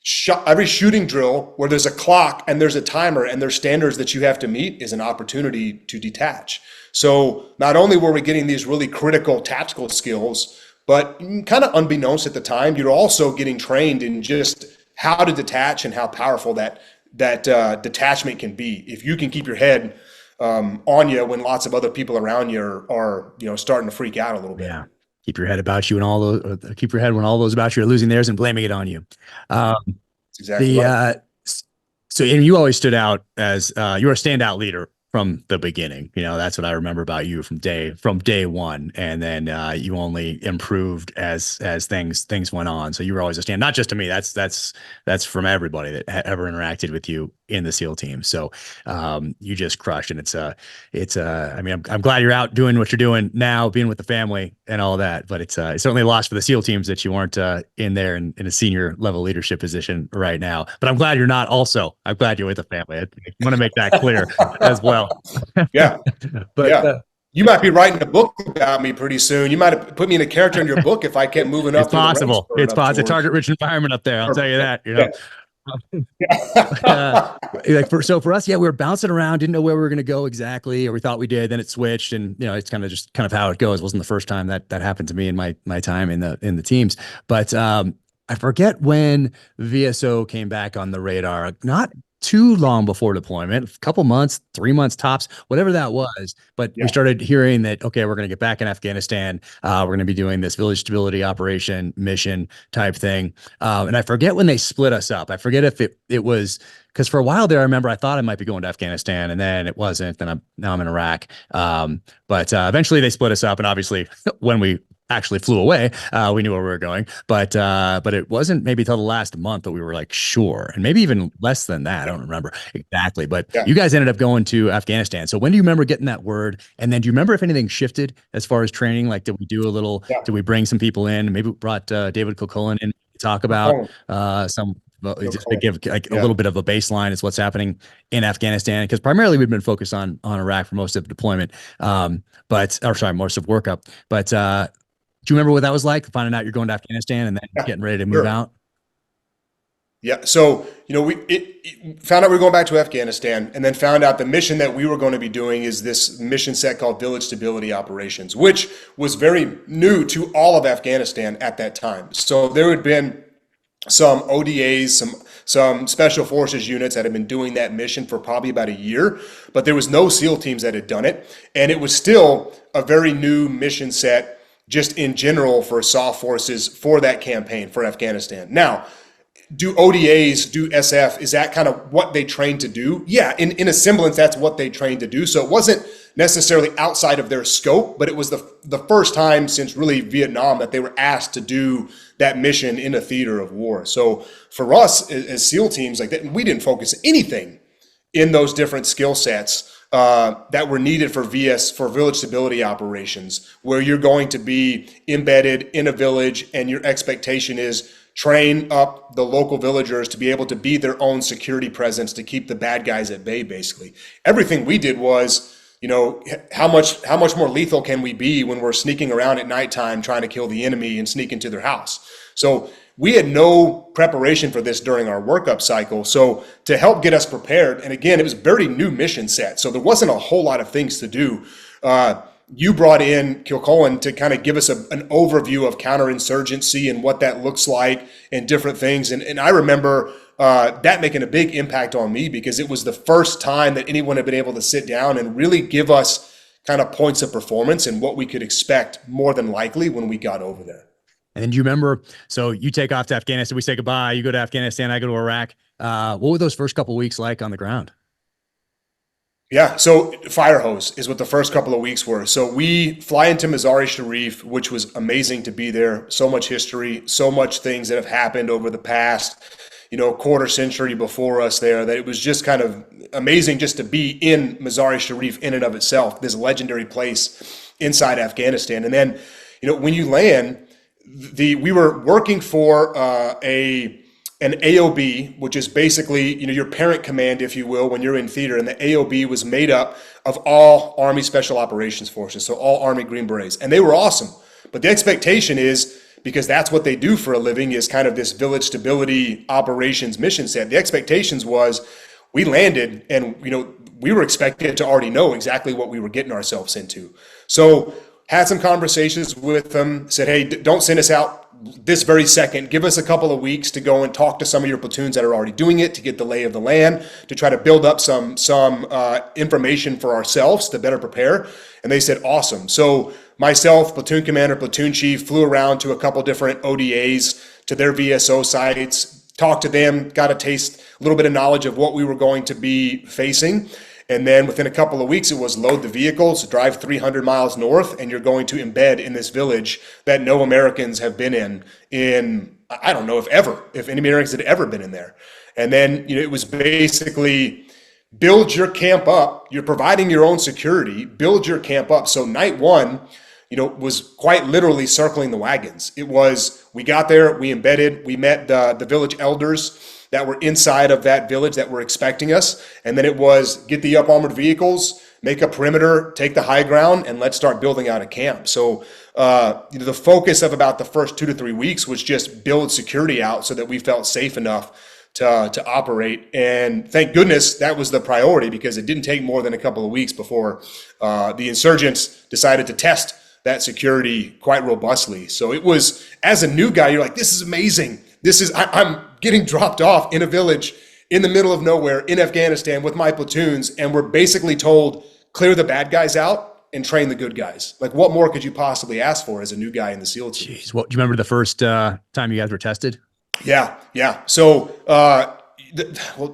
shooting drill where there's a clock and there's a timer and there's standards that you have to meet is an opportunity to detach. So not only were we getting these really critical tactical skills, but kind of unbeknownst at the time, you're also getting trained in just how to detach and how powerful that detachment can be. If you can keep your head on you when lots of other people around you are starting to freak out a little bit. Yeah. Keep your head about you and keep your head when all those about you are losing theirs and blaming it on you. That's exactly right. So, and you always stood out as you were a standout leader from the beginning. That's what I remember about you from day one. And then you only improved as things went on. So you were always a stand, not just to me. That's from everybody that ever interacted with you in the SEAL team. So you just crushed. And I'm glad you're out doing what you're doing now, being with the family and all that. But it's certainly a loss for the SEAL teams that you weren't in there in a senior level leadership position right now. But I'm glad you're not also. I'm glad you're with the family. I want to make that clear as well. Yeah. But yeah. You might be writing a book about me pretty soon. You might have put me in a character in your book if I kept moving up. It's possible. It's possible. It's a target-rich environment up there. I'll tell you that. So for us, we were bouncing around, didn't know where we were going to go exactly, or we thought we did. Then it switched, and it's kind of how it goes. It wasn't the first time that happened to me in my time in the teams, but I forget when VSO came back on the radar. Not too long before deployment, a couple months, 3 months tops, whatever that was. But we started hearing that, okay, we're going to get back in Afghanistan. We're going to be doing this village stability operation mission type thing. And I forget when they split us up. I forget if it was, because for a while there, I remember I thought I might be going to Afghanistan, and then it wasn't. Then now I'm in Iraq. But eventually they split us up. And obviously when we actually flew away, we knew where we were going, but it wasn't maybe till the last month that we were like, sure. And maybe even less than that. I don't remember exactly, but you guys ended up going to Afghanistan. So when do you remember getting that word? And then do you remember if anything shifted as far as training? Like, did we do a little, did we bring some people in? Maybe we brought David Kilcullen in to talk about just to give like a little bit of a baseline is what's happening in Afghanistan. Because primarily we've been focused on Iraq for most of deployment, most of workup, but do you remember what that was like, finding out you're going to Afghanistan and then getting ready to move out? Yeah. So, we found out we were going back to Afghanistan, and then found out the mission that we were going to be doing is this mission set called Village Stability Operations, which was very new to all of Afghanistan at that time. So there had been some ODAs, some special forces units that had been doing that mission for probably about a year, but there was no SEAL teams that had done it. And it was still a very new mission set just in general for SOF forces for that campaign for Afghanistan. Now, do ODAs, do SF, is that kind of what they trained to do? Yeah, in a semblance, that's what they trained to do. So it wasn't necessarily outside of their scope, but it was the first time since really Vietnam that they were asked to do that mission in a theater of war. So for us as SEAL teams, like that, we didn't focus anything in those different skill sets that were needed for village stability operations, where you're going to be embedded in a village and your expectation is train up the local villagers to be able to be their own security presence to keep the bad guys at bay, basically. Everything we did was, how much more lethal can we be when we're sneaking around at nighttime trying to kill the enemy and sneak into their house? So we had no preparation for this during our workup cycle. So to help get us prepared, and again, it was a very new mission set, so there wasn't a whole lot of things to do. You brought in Kilcullen to kind of give us an overview of counterinsurgency and what that looks like and different things. And I remember that making a big impact on me because it was the first time that anyone had been able to sit down and really give us kind of points of performance and what we could expect more than likely when we got over there. And then do you remember, so you take off to Afghanistan, we say goodbye, you go to Afghanistan, I go to Iraq. What were those first couple of weeks like on the ground? Yeah, so fire hose is what the first couple of weeks were. So we fly into Mazar-e-Sharif, which was amazing to be there. So much history, so much things that have happened over the past, quarter century before us there, that it was just kind of amazing just to be in Mazar-e-Sharif in and of itself, this legendary place inside Afghanistan. And then, when you land, we were working for an AOB, which is basically, your parent command, if you will, when you're in theater. And the AOB was made up of all Army Special Operations Forces, so all Army Green Berets. And they were awesome. But the expectation is, because that's what they do for a living, is kind of this village stability operations mission set. The expectations was we landed and, we were expected to already know exactly what we were getting ourselves into. So had some conversations with them, said, hey, don't send us out this very second. Give us a couple of weeks to go and talk to some of your platoons that are already doing it, to get the lay of the land, to try to build up some information for ourselves to better prepare. And they said, awesome. So myself, platoon commander, platoon chief, flew around to a couple different ODAs, to their VSO sites, talked to them, got a little bit of knowledge of what we were going to be facing. And then within a couple of weeks, it was load the vehicles, drive 300 miles north, and you're going to embed in this village that no Americans have been in, I don't know if any Americans had ever been in there. And then, it was basically build your camp up. You're providing your own security, build your camp up. So night one, was quite literally circling the wagons. It was, we got there, we embedded, we met the village elders that were inside of that village that were expecting us. And then it was get the up armored vehicles, make a perimeter, take the high ground, and let's start building out a camp. So the focus of about the first 2 to 3 weeks was just build security out so that we felt safe enough to operate. And thank goodness that was the priority, because it didn't take more than a couple of weeks before the insurgents decided to test that security quite robustly. So it was, as a new guy, you're like, this is amazing. I'm getting dropped off in a village in the middle of nowhere in Afghanistan with my platoons, and we're basically told, clear the bad guys out and train the good guys. Like, what more could you possibly ask for as a new guy in the SEAL team? Jeez, well, do you remember the first time you guys were tested? Yeah. So,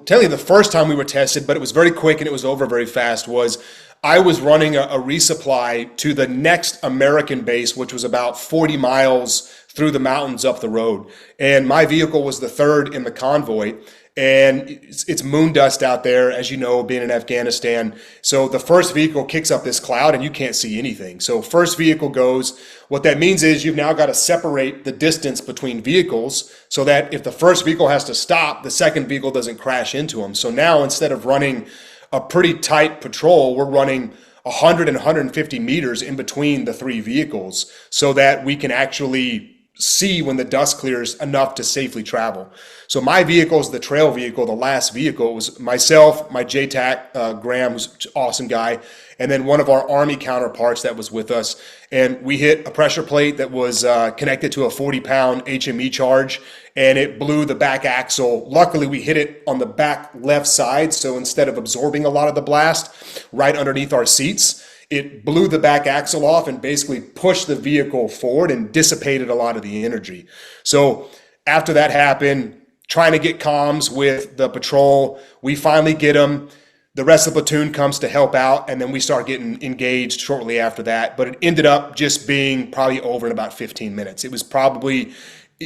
tell you the first time we were tested, but it was very quick and it was over very fast, was I was running a resupply to the next American base, which was about 40 miles through the mountains up the road. And my vehicle was the third in the convoy. And it's moon dust out there, as you know, being in Afghanistan. So the first vehicle kicks up this cloud and you can't see anything. So first vehicle goes. What that means is you've now got to separate the distance between vehicles so that if the first vehicle has to stop, the second vehicle doesn't crash into them. So now instead of running a pretty tight patrol, we're running 100 and 150 meters in between the three vehicles so that we can actually see when the dust clears enough to safely travel. So my vehicle is the trail vehicle, the last vehicle. It was myself, my JTAC, Graham, who's an awesome guy, and then one of our Army counterparts that was with us. And we hit a pressure plate that was connected to a 40-pound HME charge, and it blew the back axle. Luckily, we hit it on the back left side, so instead of absorbing a lot of the blast right underneath our seats, it blew the back axle off and basically pushed the vehicle forward and dissipated a lot of the energy. So after that happened, trying to get comms with the patrol, we finally get them. The rest of the platoon comes to help out, and then we start getting engaged shortly after that. But it ended up just being probably over in about 15 minutes. It was probably,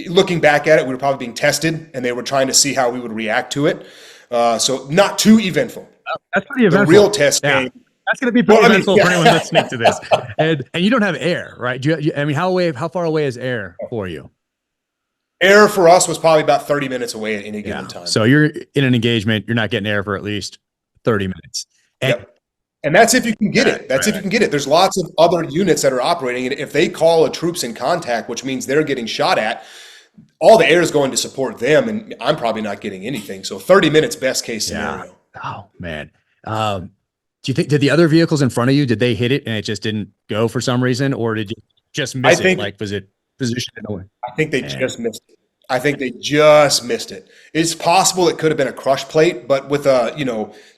looking back at it, we were probably being tested, and they were trying to see how we would react to it. So not too eventful. That's pretty eventful. The real test came. That's going to be pretty eventful for anyone listening to this. And you don't have air, right? I mean, how far away is air for you? Air for us was probably about 30 minutes away at any given time. So you're in an engagement, you're not getting air for at least 30 minutes. And that's if you can get it. That's if you can get it. There's lots of other units that are operating, and if they call a troops in contact, which means they're getting shot at, all the air is going to support them, and I'm probably not getting anything. So 30 minutes, best case scenario. Oh man. Do you think, did the other vehicles in front of you, did they hit it and it just didn't go for some reason, or did you just miss it? Like, was it positioned in a way? I think they just missed it. I think they just missed it. It's possible it could have been a crush plate, but with a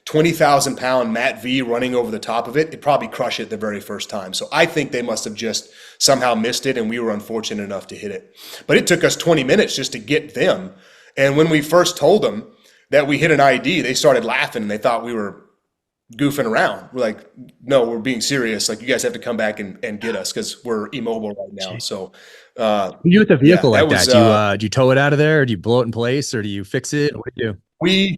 20,000-pound Mat V running over the top of it, it'd probably crush it the very first time. So I think they must have just somehow missed it, and we were unfortunate enough to hit it. But it took us 20 minutes just to get them. And when we first told them that we hit an ID, they started laughing and they thought we were goofing around. We're like, no, we're being serious. Like, you guys have to come back and get us because we're immobile right now. So you with the vehicle like that, do you tow it out of there, or do you blow it in place, or do you fix it? What do you do?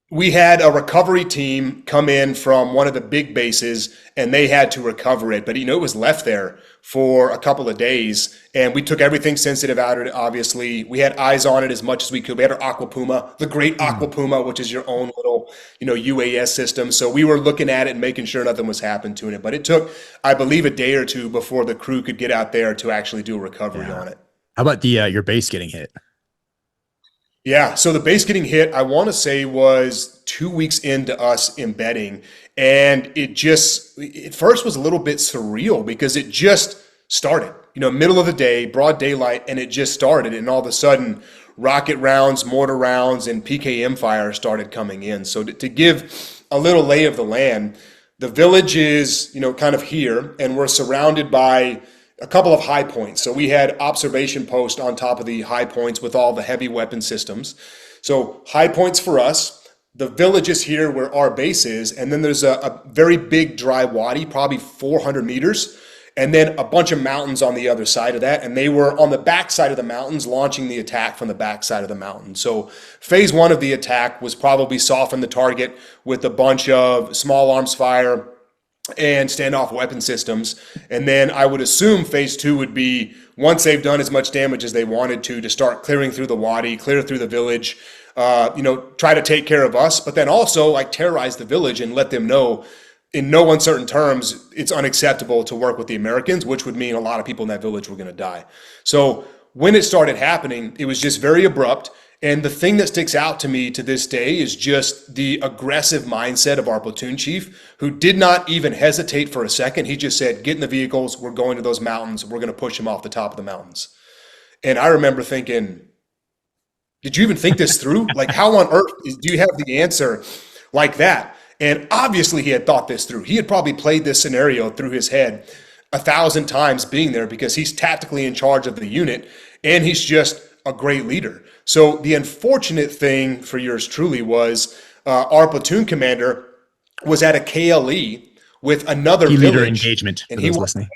We had a recovery team come in from one of the big bases, and they had to recover it. But, it was left there for a couple of days, and we took everything sensitive out of it, obviously. We had eyes on it as much as we could. We had our Aqua Puma, the great Aqua Puma, which is your own little, UAS system. So we were looking at it and making sure nothing was happening to it. But it took, I believe, a day or two before the crew could get out there to actually do a recovery on it. How about your base getting hit? Yeah, so the base getting hit, I want to say, was 2 weeks into us embedding. And it just, at first was a little bit surreal because it just started, middle of the day, broad daylight, and it just started. And all of a sudden, rocket rounds, mortar rounds, and PKM fire started coming in. So to give a little lay of the land, the village is, kind of here, and we're surrounded by a couple of high points. So we had observation posts on top of the high points with all the heavy weapon systems. So high points for us. The village is here where our base is. And then there's a very big dry wadi, probably 400 meters. And then a bunch of mountains on the other side of that. And they were on the back side of the mountains, launching the attack from the back side of the mountain. So phase one of the attack was probably soften the target with a bunch of small arms fire and standoff weapon systems. And then I would assume phase two would be, once they've done as much damage as they wanted to start clearing through the wadi, clear through the village, try to take care of us, but then also terrorize the village and let them know in no uncertain terms it's unacceptable to work with the Americans, which would mean a lot of people in that village were going to die. So when it started happening, it was just very abrupt. And the thing that sticks out to me to this day is just the aggressive mindset of our platoon chief, who did not even hesitate for a second. He just said, get in the vehicles, we're going to those mountains, we're going to push them off the top of the mountains. And I remember thinking, did you even think this through? Like, how on earth do you have the answer like that? And obviously he had thought this through. He had probably played this scenario through his head 1,000 times being there, because he's tactically in charge of the unit and he's just a great leader. So the unfortunate thing for yours truly was our platoon commander was at a KLE with another key village. Leader engagement, and he was listening.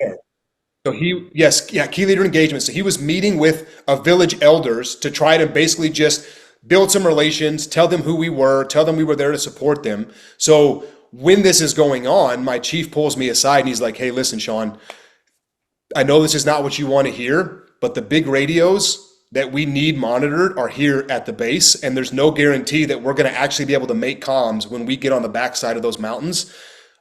So key leader engagement. So he was meeting with a village elders to try to basically just build some relations, tell them who we were, tell them we were there to support them. So when this is going on, my chief pulls me aside and he's like, hey, listen, Sean, I know this is not what you want to hear, but the big radios that we need monitored are here at the base, and there's no guarantee that we're going to actually be able to make comms when we get on the backside of those mountains.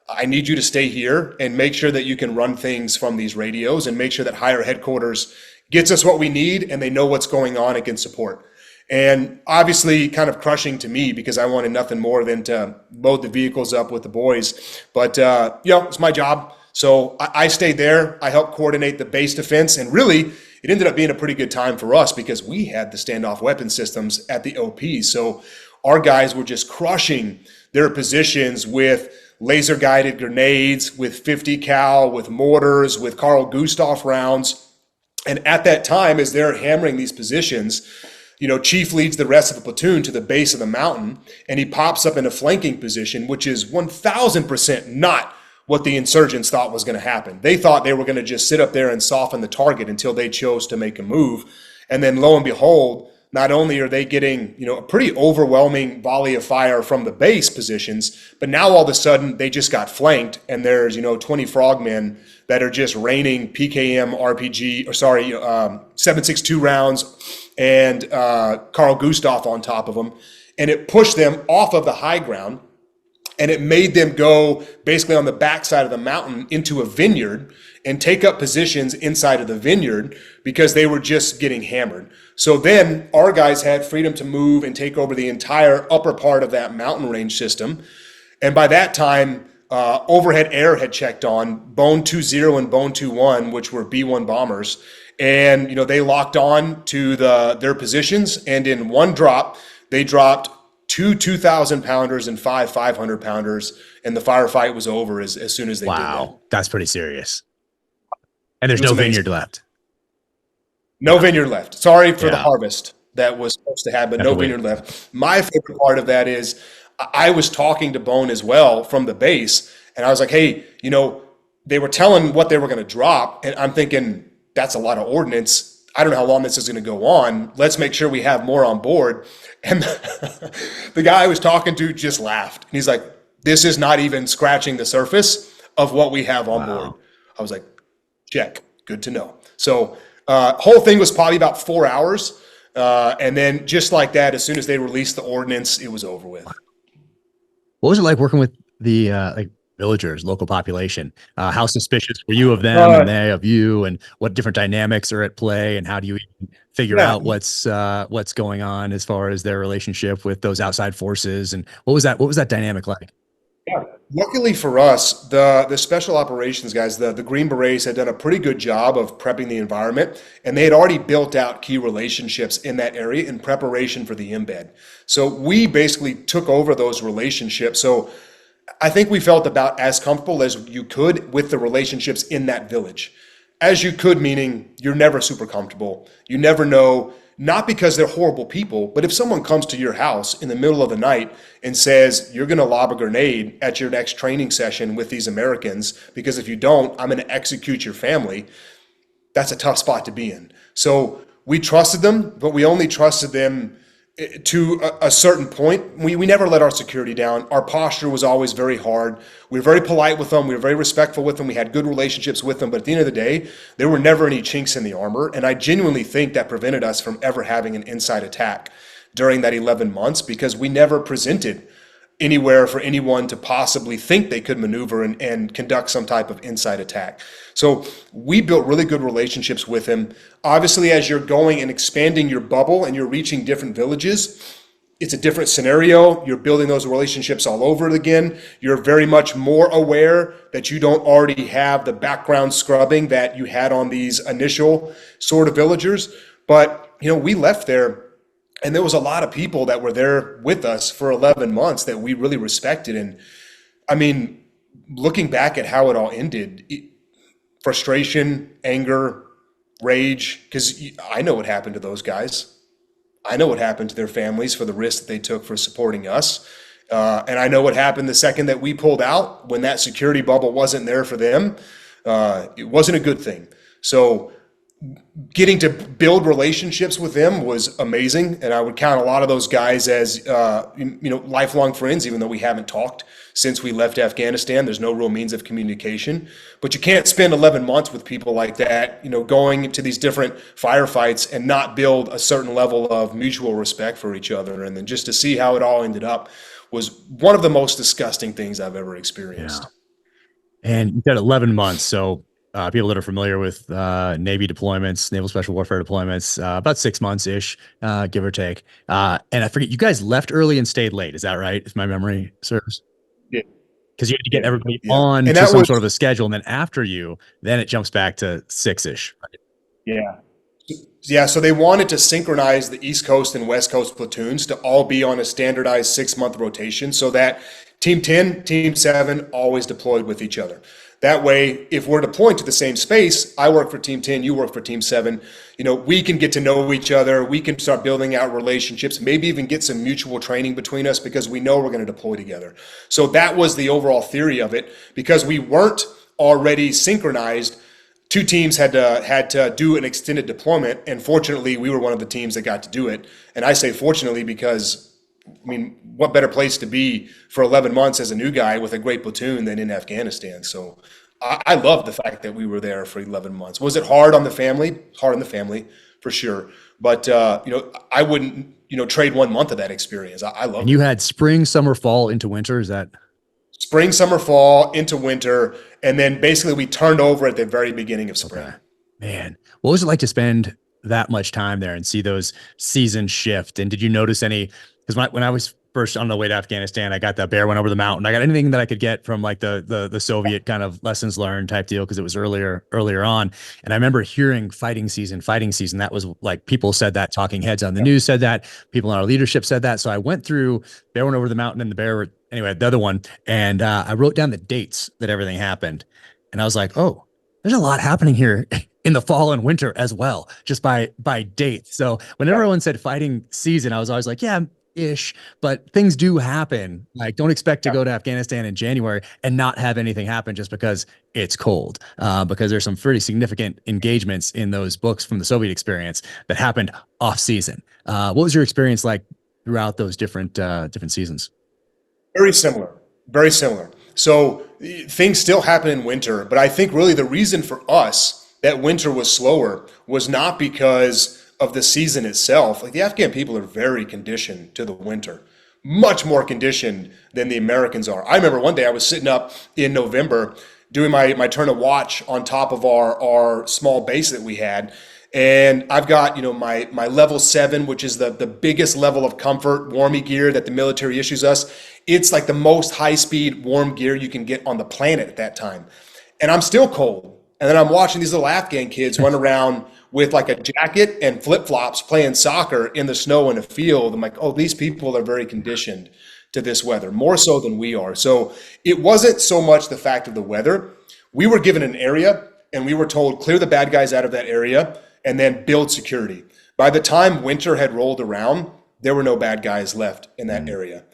I need you to stay here and make sure that you can run things from these radios and make sure that higher headquarters gets us what we need, and they know what's going on and can support. And obviously kind of crushing to me because I wanted nothing more than to load the vehicles up with the boys. But, it's my job. So I stayed there. I helped coordinate the base defense. And really, it ended up being a pretty good time for us because we had the standoff weapon systems at the OP. So our guys were just crushing their positions with laser guided grenades, with 50 cal, with mortars, with Carl Gustav rounds. And at that time, as they're hammering these positions, Chief leads the rest of the platoon to the base of the mountain, and he pops up in a flanking position, which is 1,000% not what the insurgents thought was going to happen. They thought they were going to just sit up there and soften the target until they chose to make a move. And then lo and behold, not only are they getting, a pretty overwhelming volley of fire from the base positions, but now all of a sudden they just got flanked, and there's, 20 frogmen that are just raining PKM RPG, 7.62 rounds and Carl Gustav on top of them. And it pushed them off of the high ground, and it made them go basically on the backside of the mountain into a vineyard and take up positions inside of the vineyard because they were just getting hammered. So then our guys had freedom to move and take over the entire upper part of that mountain range system. And by that time, overhead air had checked on Bone 2-0 and Bone 2-1, which were B-1 bombers. And, they locked on to their positions. And in one drop, they dropped 2 2,000 pounders and 5 500 pounders. And the firefight was over as soon as they did that. Wow, that's pretty serious. And there's no vineyard left. No vineyard left. Sorry for the harvest that was supposed to happen. No vineyard left. My favorite part of that is I was talking to Bone as well from the base, and I was like, hey, they were telling what they were going to drop, and I'm thinking, that's a lot of ordnance. I don't know how long this is going to go on. Let's make sure we have more on board. And the guy I was talking to just laughed. And he's like, this is not even scratching the surface of what we have on board. I was like, check. Good to know. So whole thing was probably about 4 hours. And then just like that, as soon as they released the ordnance, it was over with. What was it like working with the villagers, local population? How suspicious were you of them and they of you, and what different dynamics are at play, and how do you even figure out what's going on as far as their relationship with those outside forces? And what was that dynamic like? Yeah. Luckily for us, the special operations guys, the Green Berets, had done a pretty good job of prepping the environment, and they had already built out key relationships in that area in preparation for the embed. So we basically took over those relationships. So I think we felt about as comfortable as you could with the relationships in that village. As you could, meaning you're never super comfortable. You never know, not because they're horrible people, but if someone comes to your house in the middle of the night and says, you're going to lob a grenade at your next training session with these Americans, because if you don't, I'm going to execute your family, that's a tough spot to be in. So we trusted them, but we only trusted them to a certain point. We never let our security down. Our posture was always very hard. We were very polite with them. We were very respectful with them. We had good relationships with them. But at the end of the day, there were never any chinks in the armor. And I genuinely think that prevented us from ever having an inside attack during that 11 months, because we never presented anywhere for anyone to possibly think they could maneuver and conduct some type of inside attack. So we built really good relationships with him. Obviously, as you're going and expanding your bubble and you're reaching different villages, it's a different scenario. You're building those relationships all over again. You're very much more aware that you don't already have the background scrubbing that you had on these initial sort of villagers. But, we left there, and there was a lot of people that were there with us for 11 months that we really respected. And I mean, looking back at how it all ended, frustration, anger, rage, because I know what happened to those guys. I know what happened to their families for the risk that they took for supporting us. And I know what happened the second that we pulled out, when that security bubble wasn't there for them. It wasn't a good thing. So getting to build relationships with them was amazing. And I would count a lot of those guys as, lifelong friends, even though we haven't talked since we left Afghanistan. There's no real means of communication, but you can't spend 11 months with people like that, going to these different firefights and not build a certain level of mutual respect for each other. And then just to see how it all ended up was one of the most disgusting things I've ever experienced. Yeah. And you said 11 months. So people that are familiar with Navy deployments, naval special warfare deployments, about 6 months ish, give or take. And I forget, you guys left early and stayed late. Is that right? If my memory serves? Yeah. Because you had to get everybody Yeah. on And to that some was, sort of a schedule. And then after you, then it jumps back to 6-ish. Right? yeah. Yeah, so they wanted to synchronize the East Coast and West Coast platoons to all be on a standardized 6-month rotation so that Team 10, Team 7 always deployed with each other. That way, if we're deploying to the same space, I work for Team 10, you work for Team 7, we can get to know each other. We can start building out relationships, maybe even get some mutual training between us because we know we're going to deploy together. So that was the overall theory of it. Because we weren't already synchronized, two teams had to do an extended deployment, and fortunately, we were one of the teams that got to do it. And I say fortunately because, what better place to be for 11 months as a new guy with a great platoon than in Afghanistan? So I love the fact that we were there for 11 months. Was it hard on the family? Hard on the family, for sure. But, I wouldn't, trade 1 month of that experience. I love it. And you had spring, summer, fall into winter. Is that? Spring, summer, fall, into winter. And then basically we turned over at the very beginning of spring. Okay. Man, what was it like to spend that much time there and see those seasons shift? And did you notice any, because when I was first on the way to Afghanistan, I got the bear went over the mountain. I got anything that I could get from like the Soviet kind of lessons learned type deal, because it was earlier on. And I remember hearing fighting season. That was like, people said that, talking heads on the news said that, people in our leadership said that. So I went through bear went over the mountain and the other one, and I wrote down the dates that everything happened. And I was like, oh, there's a lot happening here in the fall and winter as well, just by date. So when everyone said fighting season, I was always like, yeah, ish, but things do happen. Like, don't expect to go to Afghanistan in January and not have anything happen just because it's cold, because there's some pretty significant engagements in those books from the Soviet experience that happened off season. What was your experience like throughout those different seasons? Very similar, very similar. So things still happen in winter, but I think really the reason for us that winter was slower was not because of the season itself. Like, the Afghan people are very conditioned to the winter, much more conditioned than the Americans are. I remember one day I was sitting up in November doing my turn of watch on top of our small base that we had. And I've got, my level 7, which is the biggest level of comfort, warmy gear that the military issues us. It's like the most high-speed warm gear you can get on the planet at that time. And I'm still cold. And then I'm watching these little Afghan kids run around with like a jacket and flip-flops playing soccer in the snow in a field. I'm like, oh, these people are very conditioned to this weather, more so than we are. So it wasn't so much the fact of the weather. We were given an area and we were told, clear the bad guys out of that area and then build security. By the time winter had rolled around, there were no bad guys left in that area.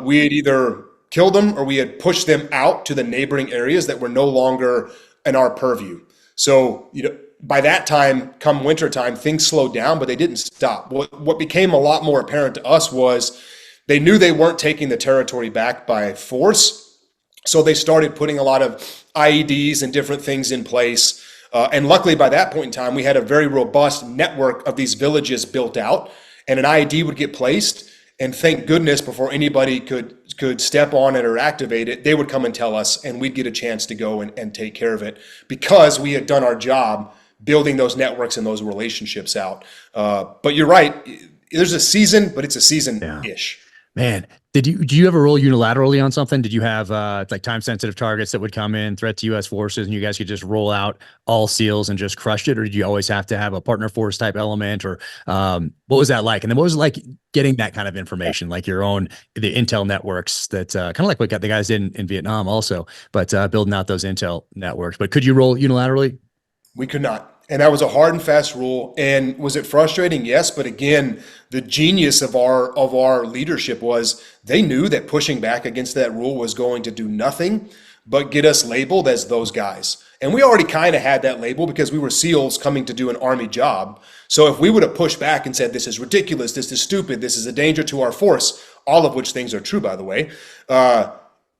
We had either killed them or we had pushed them out to the neighboring areas that were no longer in our purview. So, by that time, come winter time, things slowed down, but they didn't stop. What became a lot more apparent to us was they knew they weren't taking the territory back by force. So they started putting a lot of IEDs and different things in place. And luckily, by that point in time, we had a very robust network of these villages built out, and an IED would get placed. And thank goodness, before anybody could step on it or activate it, they would come and tell us, and we'd get a chance to go and take care of it because we had done our job building those networks and those relationships out. But you're right. There's a season, but it's a season-ish. Man, do you ever roll unilaterally on something? Did you have like time sensitive targets that would come in, threat to U.S. forces, and you guys could just roll out all SEALs and just crush it? Or did you always have to have a partner force type element? Or what was that like? And then what was it like getting that kind of information, like the intel networks that kind of like what the guys did in Vietnam also, but building out those intel networks? But could you roll unilaterally? We could not. And that was a hard and fast rule. And was it frustrating? Yes. But again, the genius of our leadership was they knew that pushing back against that rule was going to do nothing but get us labeled as those guys. And we already kind of had that label because we were SEALs coming to do an Army job. So if we would have pushed back and said, this is ridiculous, this is stupid, this is a danger to our force, all of which things are true, by the way,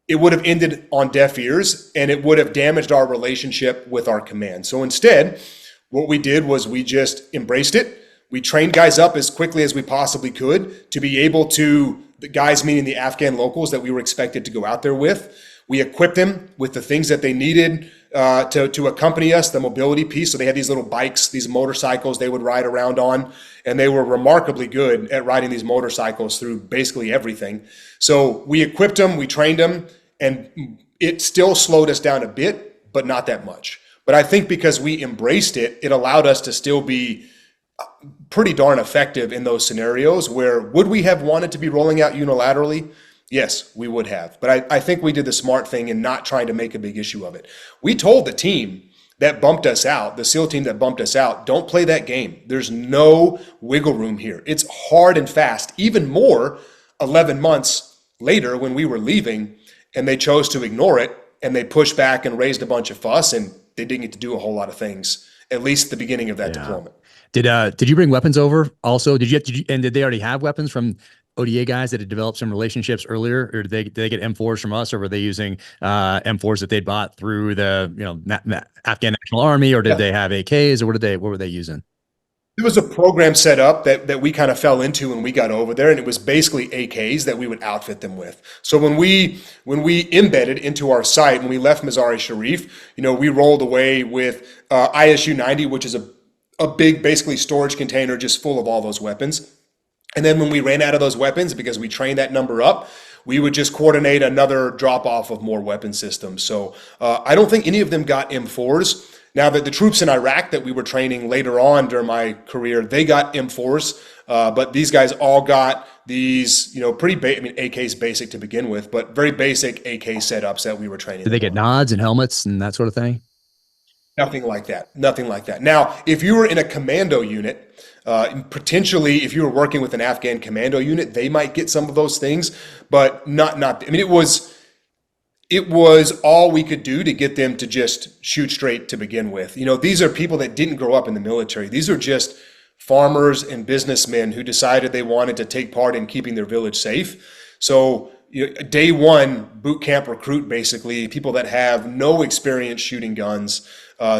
it would have ended on deaf ears and it would have damaged our relationship with our command. So instead, what we did was we just embraced it. We trained guys up as quickly as we possibly could to be able to, the guys meaning the Afghan locals that we were expected to go out there with, we equipped them with the things that they needed, to accompany us, the mobility piece. So they had these little bikes, these motorcycles they would ride around on, and they were remarkably good at riding these motorcycles through basically everything. So we equipped them, we trained them, and it still slowed us down a bit, but not that much. But I think because we embraced it, it allowed us to still be pretty darn effective in those scenarios where would we have wanted to be rolling out unilaterally? Yes, we would have. But I think we did the smart thing in not trying to make a big issue of it. We told the team that bumped us out, the SEAL team that bumped us out, don't play that game. There's no wiggle room here. It's hard and fast, even more 11 months later when we were leaving, and they chose to ignore it, and they pushed back and raised a bunch of fuss, and they didn't get to do a whole lot of things, at least the beginning of that deployment. Did you bring weapons over also? And did they already have weapons from ODA guys that had developed some relationships earlier, or did they get M4s from us, or were they using M4s that they'd bought through the Afghan National Army, or did they have AKs, or what were they using? There was a program set up that we kind of fell into when we got over there, and it was basically AKs that we would outfit them with. So when we embedded into our site, when we left Mazar-e Sharif, we rolled away with ISU 90, which is a big, basically storage container just full of all those weapons. And then when we ran out of those weapons, because we trained that number up, we would just coordinate another drop off of more weapon systems. So I don't think any of them got M4s. Now that the troops in Iraq that we were training later on during my career, they got M4s, but these guys all got these, pretty AK's basic to begin with, but very basic AK setups that we were training. Did they get nods and helmets and that sort of thing? Nothing like that. Nothing like that. Now, if you were in a commando unit, potentially, if you were working with an Afghan commando unit, they might get some of those things, but not. It was all we could do to get them to just shoot straight to begin with. These are people that didn't grow up in the military. These are just farmers and businessmen who decided they wanted to take part in keeping their village safe. So day one, boot camp recruit, basically, people that have no experience shooting guns.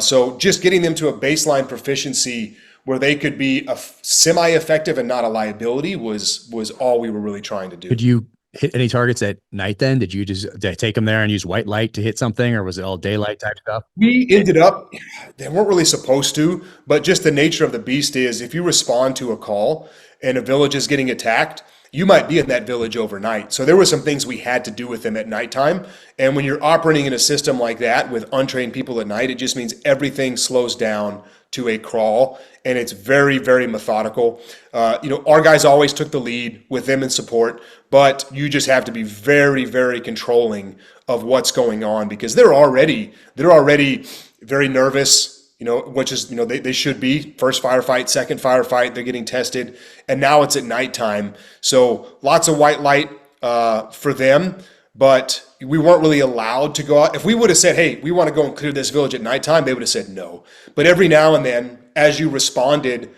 So just getting them to a baseline proficiency where they could be semi-effective and not a liability was all we were really trying to do. Could you hit any targets at night then? Did you just take them there and use white light to hit something, or was it all daylight type stuff? We ended up, they weren't really supposed to, but just the nature of the beast is if you respond to a call and a village is getting attacked, you might be in that village overnight. So there were some things we had to do with them at nighttime. And when you're operating in a system like that with untrained people at night, it just means everything slows down to a crawl, and it's very, very methodical. Our guys always took the lead with them in support, but you just have to be very, very controlling of what's going on because they're already very nervous. Which is, they should be. First firefight, second firefight, they're getting tested. And now it's at nighttime. So lots of white light for them, but we weren't really allowed to go out. If we would have said, hey, we want to go and clear this village at nighttime, they would have said no. But every now and then, as you responded,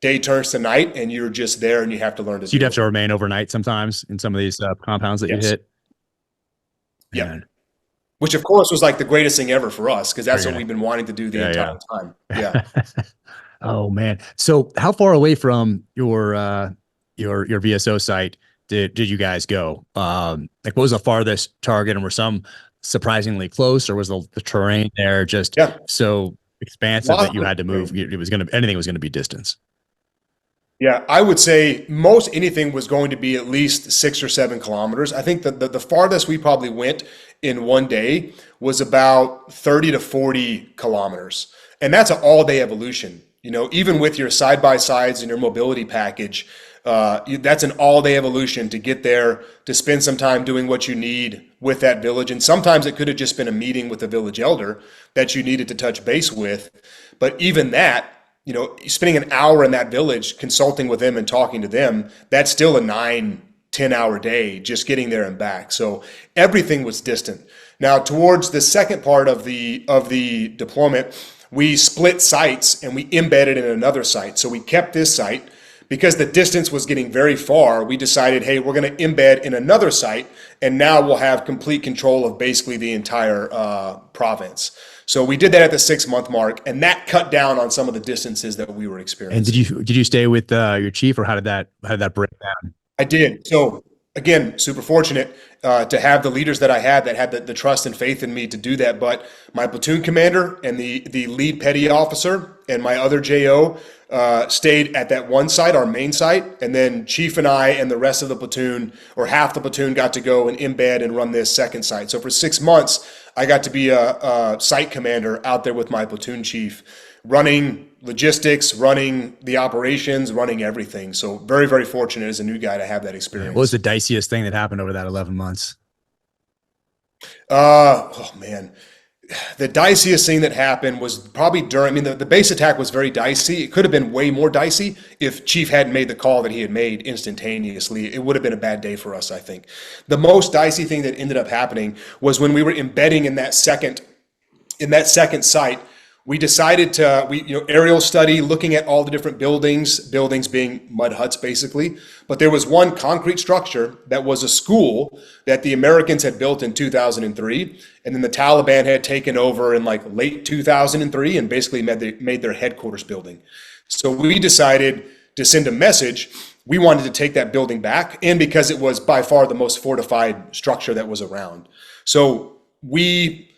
day turns to night and you're just there and you have to learn to do it. You'd have to remain overnight sometimes in some of these compounds that you hit. Yeah. Which, of course, was like the greatest thing ever for us because that's what we've been wanting to do the entire time. Yeah. Oh, man. So how far away from your VSO site did you guys go? What was the farthest target, and were some surprisingly close, or was the terrain there just so expansive that you had to move? Anything was going to be distance. Yeah, I would say most anything was going to be at least 6 or 7 kilometers. I think that the farthest we probably went in one day was about 30 to 40 kilometers. And that's an all-day evolution. Even with your side-by-sides and your mobility package, that's an all-day evolution to get there, to spend some time doing what you need with that village. And sometimes it could have just been a meeting with the village elder that you needed to touch base with. But even that, spending an hour in that village, consulting with them and talking to them, that's still a 9-10 hour day just getting there and back. So everything was distant. Now, towards the second part of the deployment, we split sites and we embedded in another site. So we kept this site. Because the distance was getting very far, we decided, hey, we're going to embed in another site, and now we'll have complete control of basically the entire province. So we did that at the 6-month mark, and that cut down on some of the distances that we were experiencing. And did you stay with your chief, or how did that break down? I did. So again, super fortunate to have the leaders that I had that had the trust and faith in me to do that. But my platoon commander and the lead petty officer and my other JO stayed at that one site, our main site. And then Chief and I and the rest of the platoon, or half the platoon, got to go and embed and run this second site. So for 6 months, I got to be a site commander out there with my platoon chief, running logistics, running the operations, running everything. So very, very fortunate as a new guy to have that experience. What was the diciest thing that happened over that 11 months? Oh man, the diciest thing that happened was probably during, I mean, the base attack was very dicey. It could have been way more dicey if Chief hadn't made the call that he had made instantaneously. It would have been a bad day for us, I think. The most dicey thing that ended up happening was when we were embedding in that second site. We decided to, aerial study, looking at all the different buildings being mud huts basically. But there was one concrete structure that was a school that the Americans had built in 2003. And then the Taliban had taken over in like late 2003 and basically made their headquarters building. So we decided to send a message. We wanted to take that building back, and because it was by far the most fortified structure that was around. So we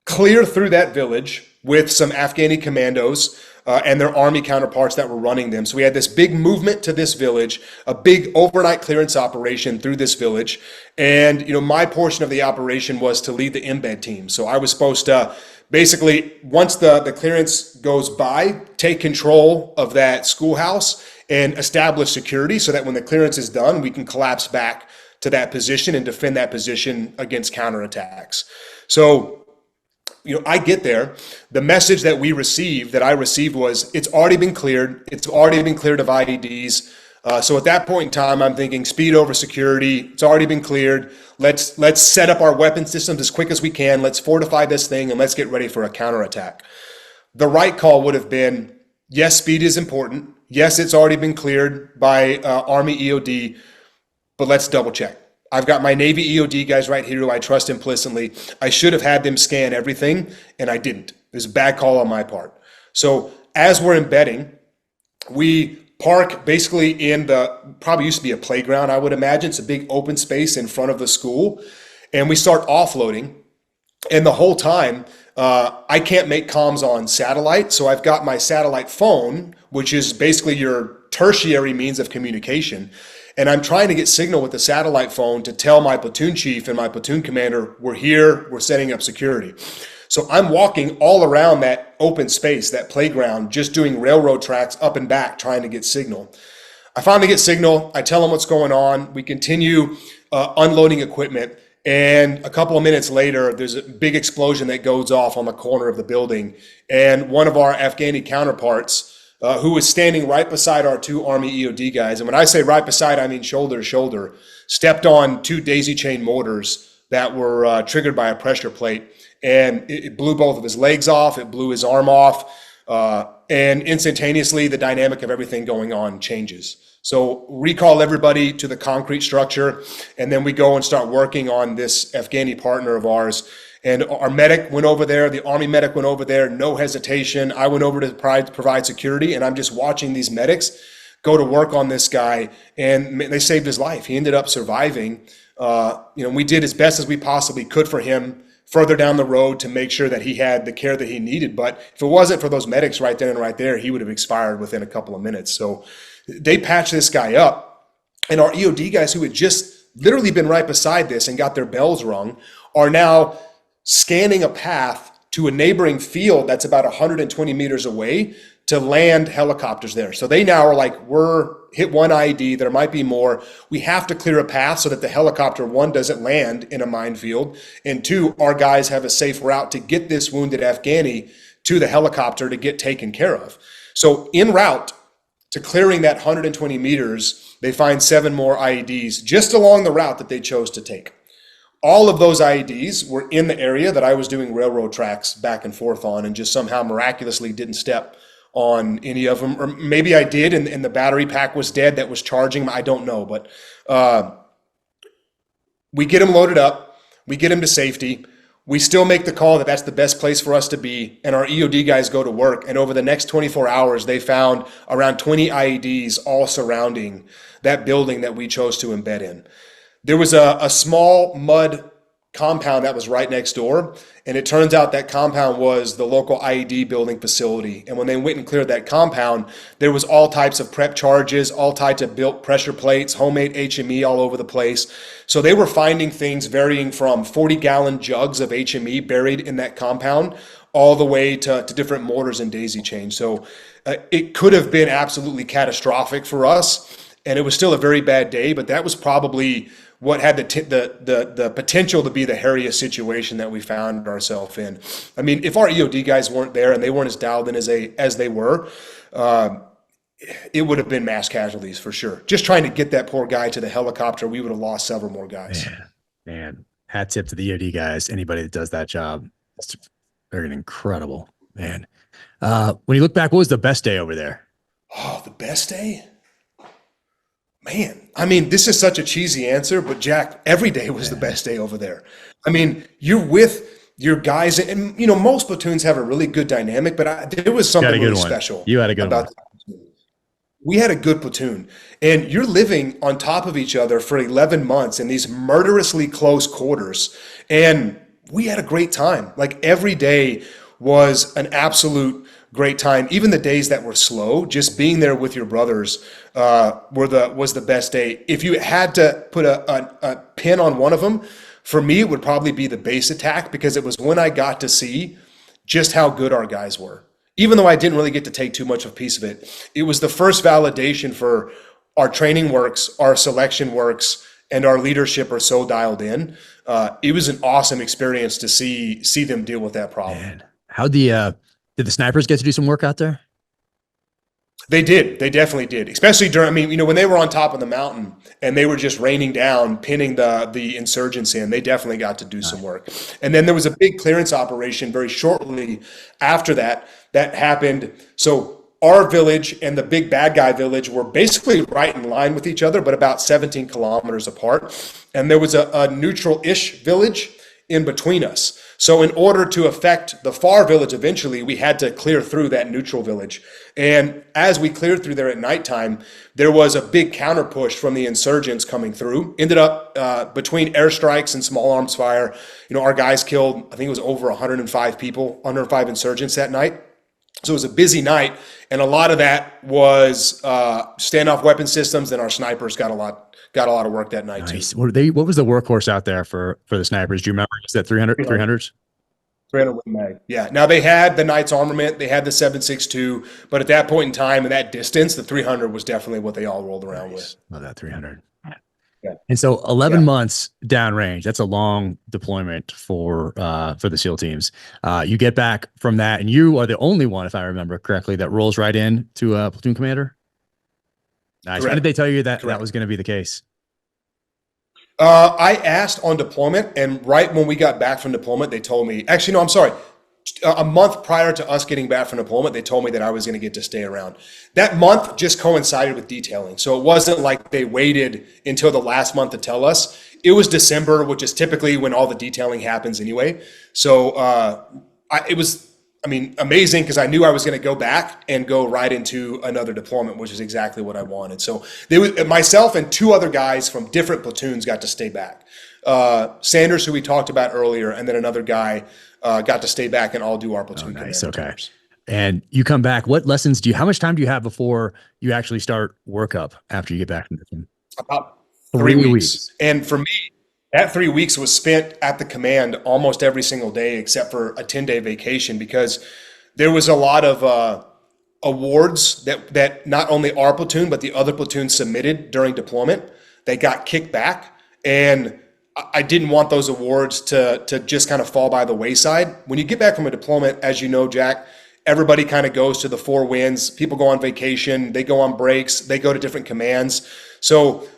cleared through that village with some Afghani commandos and their army counterparts that were running them. So we had this big movement to this village, a big overnight clearance operation through this village. And, my portion of the operation was to lead the embed team. So I was supposed to basically, once the clearance goes by, take control of that schoolhouse and establish security so that when the clearance is done, we can collapse back to that position and defend that position against counterattacks. So I get there. The message that I received was, it's already been cleared. It's already been cleared of IEDs. So at that point in time, I'm thinking speed over security. It's already been cleared. Let's set up our weapon systems as quick as we can. Let's fortify this thing and let's get ready for a counterattack. The right call would have been, yes, speed is important. Yes, it's already been cleared by Army EOD, but let's double check. I've got my Navy EOD guys right here who I trust implicitly. I should have had them scan everything, and I didn't. It was a bad call on my part. So as we're embedding, we park basically in probably used to be a playground, I would imagine. It's a big open space in front of the school. And we start offloading. And the whole time, I can't make comms on satellite. So I've got my satellite phone, which is basically your tertiary means of communication. And I'm trying to get signal with the satellite phone to tell my platoon chief and my platoon commander, we're here, we're setting up security. So I'm walking all around that open space, that playground, just doing railroad tracks up and back, trying to get signal. I finally get signal. I tell them what's going on. We continue unloading equipment. And a couple of minutes later, there's a big explosion that goes off on the corner of the building. And one of our Afghani counterparts, who was standing right beside our two Army EOD guys, and when I say right beside, I mean shoulder to shoulder, stepped on two daisy chain mortars that were triggered by a pressure plate, and it blew both of his legs off, it blew his arm off, and instantaneously the dynamic of everything going on changes. So recall everybody to the concrete structure, and then we go and start working on this Afghani partner of ours. And our medic went over there, the Army medic went over there, no hesitation. I went over to provide security, and I'm just watching these medics go to work on this guy, and they saved his life. He ended up surviving. We did as best as we possibly could for him further down the road to make sure that he had the care that he needed. But if it wasn't for those medics right then and right there, he would have expired within a couple of minutes. So they patched this guy up, and our EOD guys who had just literally been right beside this and got their bells rung are now scanning a path to a neighboring field that's about 120 meters away to land helicopters there. So they now are like, we're hit one IED, there might be more. We have to clear a path so that the helicopter, one, doesn't land in a minefield, and two, our guys have a safe route to get this wounded Afghani to the helicopter to get taken care of. So en route to clearing that 120 meters, they find 7 more IEDs just along the route that they chose to take. All of those IEDs were in the area that I was doing railroad tracks back and forth on, and just somehow miraculously didn't step on any of them. Or maybe I did, and the battery pack was dead that was charging. I don't know, but we get them loaded up. We get them to safety. We still make the call that that's the best place for us to be, and our EOD guys go to work. And over the next 24 hours, they found around 20 IEDs all surrounding that building that we chose to embed in. there was a small mud compound that was right next door. And it turns out that compound was the local IED building facility. And when they went and cleared that compound, there was all types of prep charges, all types of built pressure plates, homemade HME all over the place. So they were finding things varying from 40-gallon jugs of HME buried in that compound all the way to different mortars and daisy chains. So it could have been absolutely catastrophic for us. And it was still a very bad day, but that was probably what had the potential to be the hairiest situation that we found ourselves in. I mean, if our EOD guys weren't there and they weren't as dialed in as they were, it would have been mass casualties for sure. Just trying to get that poor guy to the helicopter, we would have lost several more guys. Man, hat tip to the EOD guys. Anybody that does that job, it's very incredible, man. When you look back, what was the best day over there? Oh, the best day? Man, I mean, this is such a cheesy answer, but Jack, every day was the best day over there. I mean, you're with your guys, and you know, most platoons have a really good dynamic, but there was something really special. You had a good one. We had a good platoon, and you're living on top of each other for 11 months in these murderously close quarters, and we had a great time. Like every day was an absolute great time. Even the days that were slow, just being there with your brothers was the best day. If you had to put a pin on one of them, for me, it would probably be the base attack, because it was when I got to see just how good our guys were. Even though I didn't really get to take too much of a piece of it, it was the first validation for our training works, our selection works, and our leadership are so dialed in. It was an awesome experience to see them deal with that problem. Man, did the snipers get to do some work out there? They did. They definitely did. Especially during, I mean, you know, when they were on top of the mountain and they were just raining down, pinning the insurgents in, they definitely got to do some work. And then there was a big clearance operation very shortly after that happened. So our village and the big bad guy village were basically right in line with each other, but about 17 kilometers apart. And there was a neutral-ish village in between us. So in order to affect the far village eventually, we had to clear through that neutral village. And as we cleared through there at nighttime, there was a big counter push from the insurgents coming through. Ended up between airstrikes and small arms fire, you know, our guys killed, I think it was over 105 people, 105 insurgents that night. So it was a busy night, and a lot of that was standoff weapon systems, and our snipers got a lot of work that night too. What was the workhorse out there for the snipers? Do you remember? Is that 300s? 300 Win Mag. Yeah. Now they had the Knight's armament, they had the 7.62, but at that point in time and that distance, the 300 was definitely what they all rolled around with. Love that 300. Yeah. And so 11 months downrange, that's a long deployment for the SEAL teams. You get back from that, and you are the only one, if I remember correctly, that rolls right in to a platoon commander. Nice. When did they tell you that that was going to be the case? I asked on deployment, and right when we got back from deployment, they told me, actually, no, I'm sorry. A month prior to us getting back from deployment, they told me that I was going to get to stay around. That month just coincided with detailing. So it wasn't like they waited until the last month to tell us. It was December, which is typically when all the detailing happens anyway. So it was, I mean, amazing, because I knew I was going to go back and go right into another deployment, which is exactly what I wanted. So myself and two other guys from different platoons got to stay back. Sanders, who we talked about earlier, and then another guy got to stay back and all do our platoon. Oh, nice. Okay. And you come back. What lessons how much time do you have before you actually start workup after you get back from the team? About 3 weeks. And for me, that 3 weeks was spent at the command almost every single day, except for a 10-day vacation, because there was a lot of awards that not only our platoon, but the other platoons submitted during deployment. They got kicked back, and I didn't want those awards to just kind of fall by the wayside. When you get back from a deployment, as you know, Jack, everybody kind of goes to the 4 wins. People go on vacation, they go on breaks, they go to different commands. So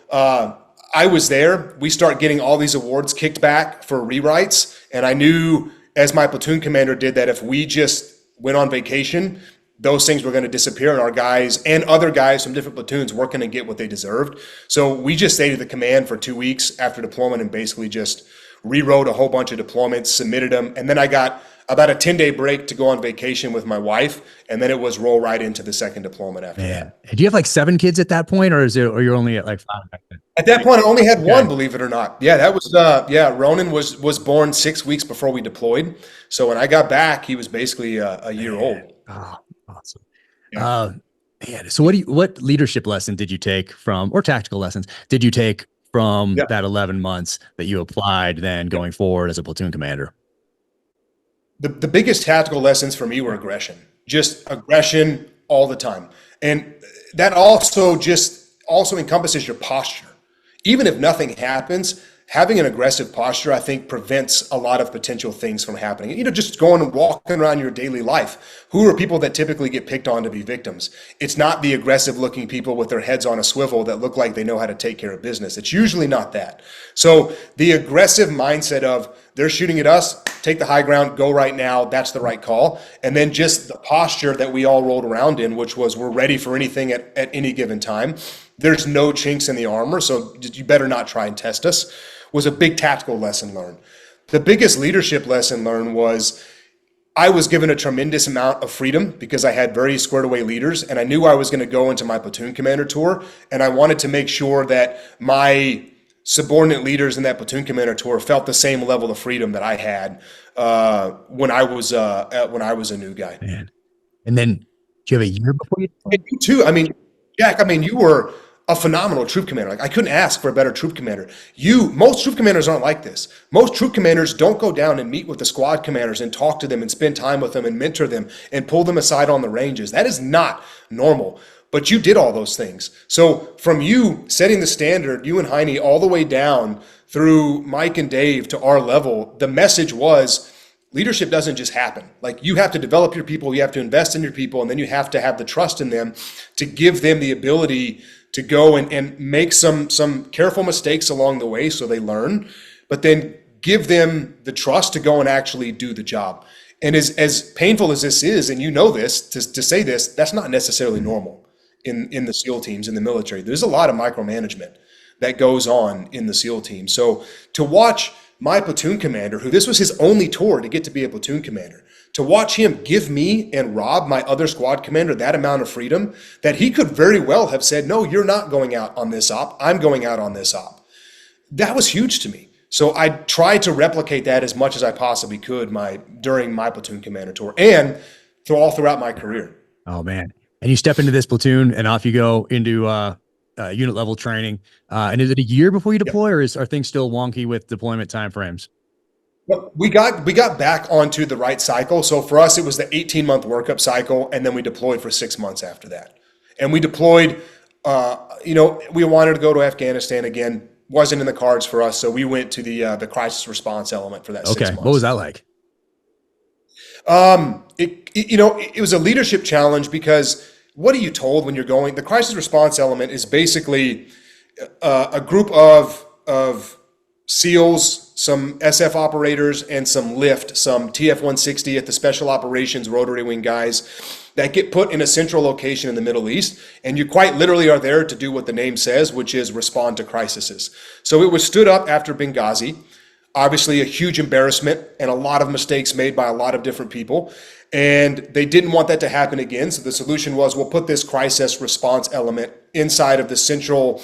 I was there. We start getting all these awards kicked back for rewrites. And I knew, as my platoon commander did, that if we just went on vacation, those things were going to disappear, and our guys and other guys from different platoons weren't going to get what they deserved. So we just stayed at the command for 2 weeks after deployment and basically just rewrote a whole bunch of deployments, submitted them. And then I got about a 10-day break to go on vacation with my wife. And then it was roll right into the second deployment after that. And do you have like 7 kids at that point, or you're only at like 5 back then? At that point, I only had one, believe it or not. Yeah, that was, Ronan was born 6 weeks before we deployed. So when I got back, he was basically a year old. Oh, awesome. Yeah. Man, so what leadership lesson did you take from, or tactical lessons did you take from that 11 months that you applied then going forward as a platoon commander? The biggest tactical lessons for me were aggression, just aggression all the time. And that also encompasses your posture. Even if nothing happens, having an aggressive posture, I think, prevents a lot of potential things from happening. You know, just going and walking around your daily life. Who are people that typically get picked on to be victims? It's not the aggressive looking people with their heads on a swivel that look like they know how to take care of business. It's usually not that. So the aggressive mindset of they're shooting at us, take the high ground, go right now, that's the right call. And then just the posture that we all rolled around in, which was we're ready for anything at any given time. There's no chinks in the armor, so you better not try and test us, was a big tactical lesson learned. The biggest leadership lesson learned was I was given a tremendous amount of freedom because I had very squared away leaders, and I knew I was going to go into my platoon commander tour, and I wanted to make sure that my subordinate leaders in that platoon commander tour felt the same level of freedom that I had when I was a new guy. Man. And then, do you have a year before you? And you too. I mean, Jack. I mean, you were a phenomenal troop commander. Like, I couldn't ask for a better troop commander. Most troop commanders aren't like this. Most troop commanders don't go down and meet with the squad commanders and talk to them and spend time with them and mentor them and pull them aside on the ranges. That is not normal. But you did all those things. So from you setting the standard, you and Heine, all the way down through Mike and Dave to our level, the message was leadership doesn't just happen. Like, you have to develop your people, you have to invest in your people, and then you have to have the trust in them to give them the ability to go and make some careful mistakes along the way so they learn, but then give them the trust to go and actually do the job. And as painful as this is, and you know this, to say this, that's not necessarily normal in the SEAL teams, in the military. There's a lot of micromanagement that goes on in the SEAL team. So to watch my platoon commander, who this was his only tour to get to be a platoon commander, to watch him give me and Rob, my other squad commander, that amount of freedom that he could very well have said, no, you're not going out on this op, I'm going out on this op. That was huge to me. So I tried to replicate that as much as I possibly could during my platoon commander tour and all throughout my career. Oh, man. And you step into this platoon and off you go into unit level training. And is it a year before you deploy, or are things still wonky with deployment timeframes? Well, we got back onto the right cycle. So for us, it was the 18-month workup cycle, and then we deployed for 6 months after that. And we deployed, we wanted to go to Afghanistan again. Wasn't in the cards for us, so we went to the crisis response element for that 6 months. What was that like? It was a leadership challenge because what are you told when you're going? The crisis response element is basically a group of SEALs, some SF operators, and some some TF-160 at the Special Operations Rotary Wing guys that get put in a central location in the Middle East. And you quite literally are there to do what the name says, which is respond to crises. So it was stood up after Benghazi. Obviously a huge embarrassment and a lot of mistakes made by a lot of different people. And they didn't want that to happen again. So the solution was, we'll put this crisis response element inside of the central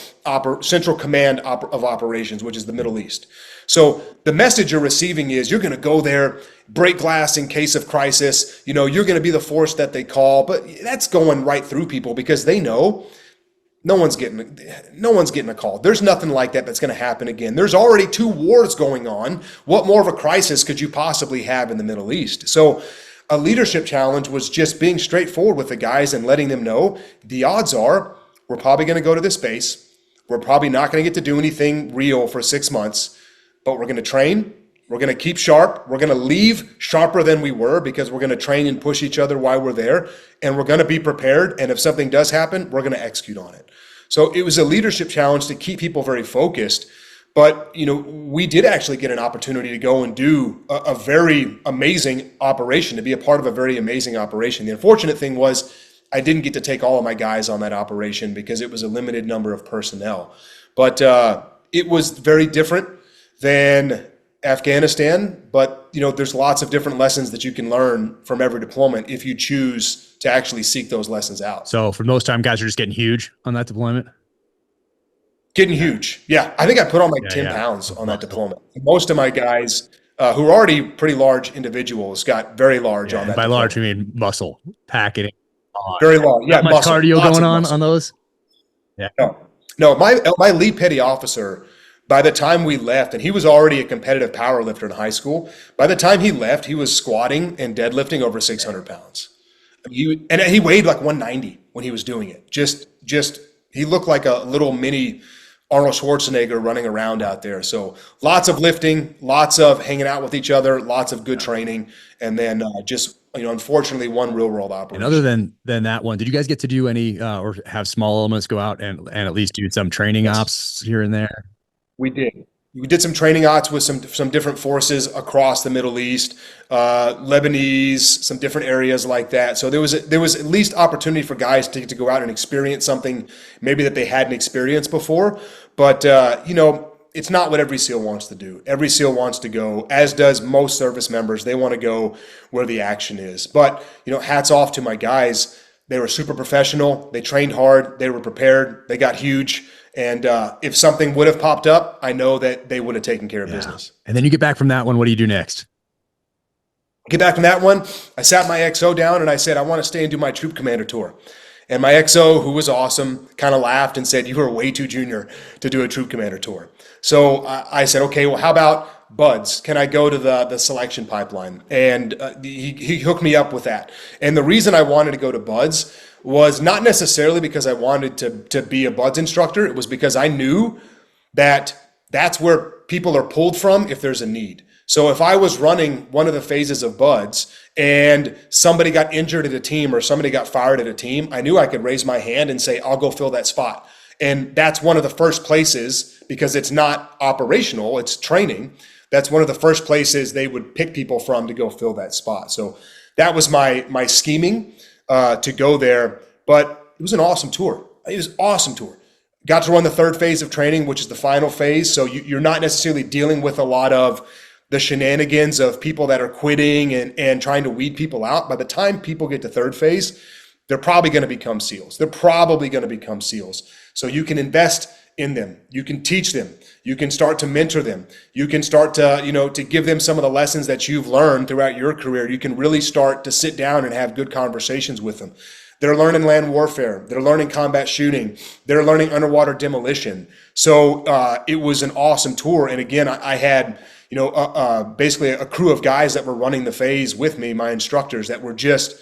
command of operations, which is the Middle East. So the message you're receiving is you're going to go there, break glass in case of crisis. You're going to be the force that they call, but that's going right through people because they know no one's getting a call. There's nothing like that that's going to happen again. There's already 2 wars going on. What more of a crisis could you possibly have in the Middle East? So a leadership challenge was just being straightforward with the guys and letting them know the odds are we're probably going to go to this base. We're probably not going to get to do anything real for 6 months, but we're going to train. We're going to keep sharp. We're going to leave sharper than we were because we're going to train and push each other while we're there. And we're going to be prepared. And if something does happen, we're going to execute on it. So it was a leadership challenge to keep people very focused. But, we did actually get an opportunity to go and do a very amazing operation, to be a part of a very amazing operation. The unfortunate thing was I didn't get to take all of my guys on that operation because it was a limited number of personnel. But it was very different than Afghanistan, but there's lots of different lessons that you can learn from every deployment if you choose to actually seek those lessons out. So for most time, guys are just getting huge on that deployment. Getting huge. Yeah. I think I put on like 10 pounds on that deployment. Most of my guys who are already pretty large individuals got very large on that. By deployment. large, we mean muscle packing. Very large. Yeah. Not much muscle, cardio going on those. Yeah. No, my lead petty officer, by the time we left, and he was already a competitive power lifter in high school, by the time he left, he was squatting and deadlifting over 600 pounds. And he weighed like 190 when he was doing it. Just he looked like a little mini Arnold Schwarzenegger running around out there. So lots of lifting, lots of hanging out with each other, lots of good training, and then unfortunately, one real world operation. And other than that one, did you guys get to do any or have small elements go out and at least do some training ops here and there? We did. We did some training ops with some different forces across the Middle East, Lebanese, some different areas like that. So there was at least opportunity for guys to go out and experience something maybe that they hadn't experienced before. But it's not what every SEAL wants to do. Every SEAL wants to go, as does most service members. They want to go where the action is. But hats off to my guys. They were super professional. They trained hard. They were prepared. They got huge. And if something would have popped up, I know that they would have taken care of business. And then you get back from that one. What do you do next? Get back from that one. I sat my XO down and I said, I want to stay and do my troop commander tour. And my XO, who was awesome, kind of laughed and said, you are way too junior to do a troop commander tour. So I said, okay, well, how about buds? Can I go to the selection pipeline? And he hooked me up with that. And the reason I wanted to go to buds was not necessarily because I wanted to be a buds instructor. It was because I knew that that's where people are pulled from if there's a need. So if I was running one of the phases of buds and somebody got injured at a team or somebody got fired at a team, I knew I could raise my hand and say, I'll go fill that spot. And that's one of the first places, because it's not operational, it's training. That's one of the first places they would pick people from to go fill that spot. So that was my scheming to go there. But it was an awesome tour. It was an awesome tour. Got to run the third phase of training, which is the final phase. So you're not necessarily dealing with a lot of the shenanigans of people that are quitting and trying to weed people out. By the time people get to third phase, they're probably going to become SEALs. So you can invest in them. You can teach them. You can start to mentor them. You can start to give them some of the lessons that you've learned throughout your career. You can really start to sit down and have good conversations with them. They're learning land warfare. They're learning combat shooting. They're learning underwater demolition. So it was an awesome tour. And again, I had basically a crew of guys that were running the phase with me, my instructors, that were just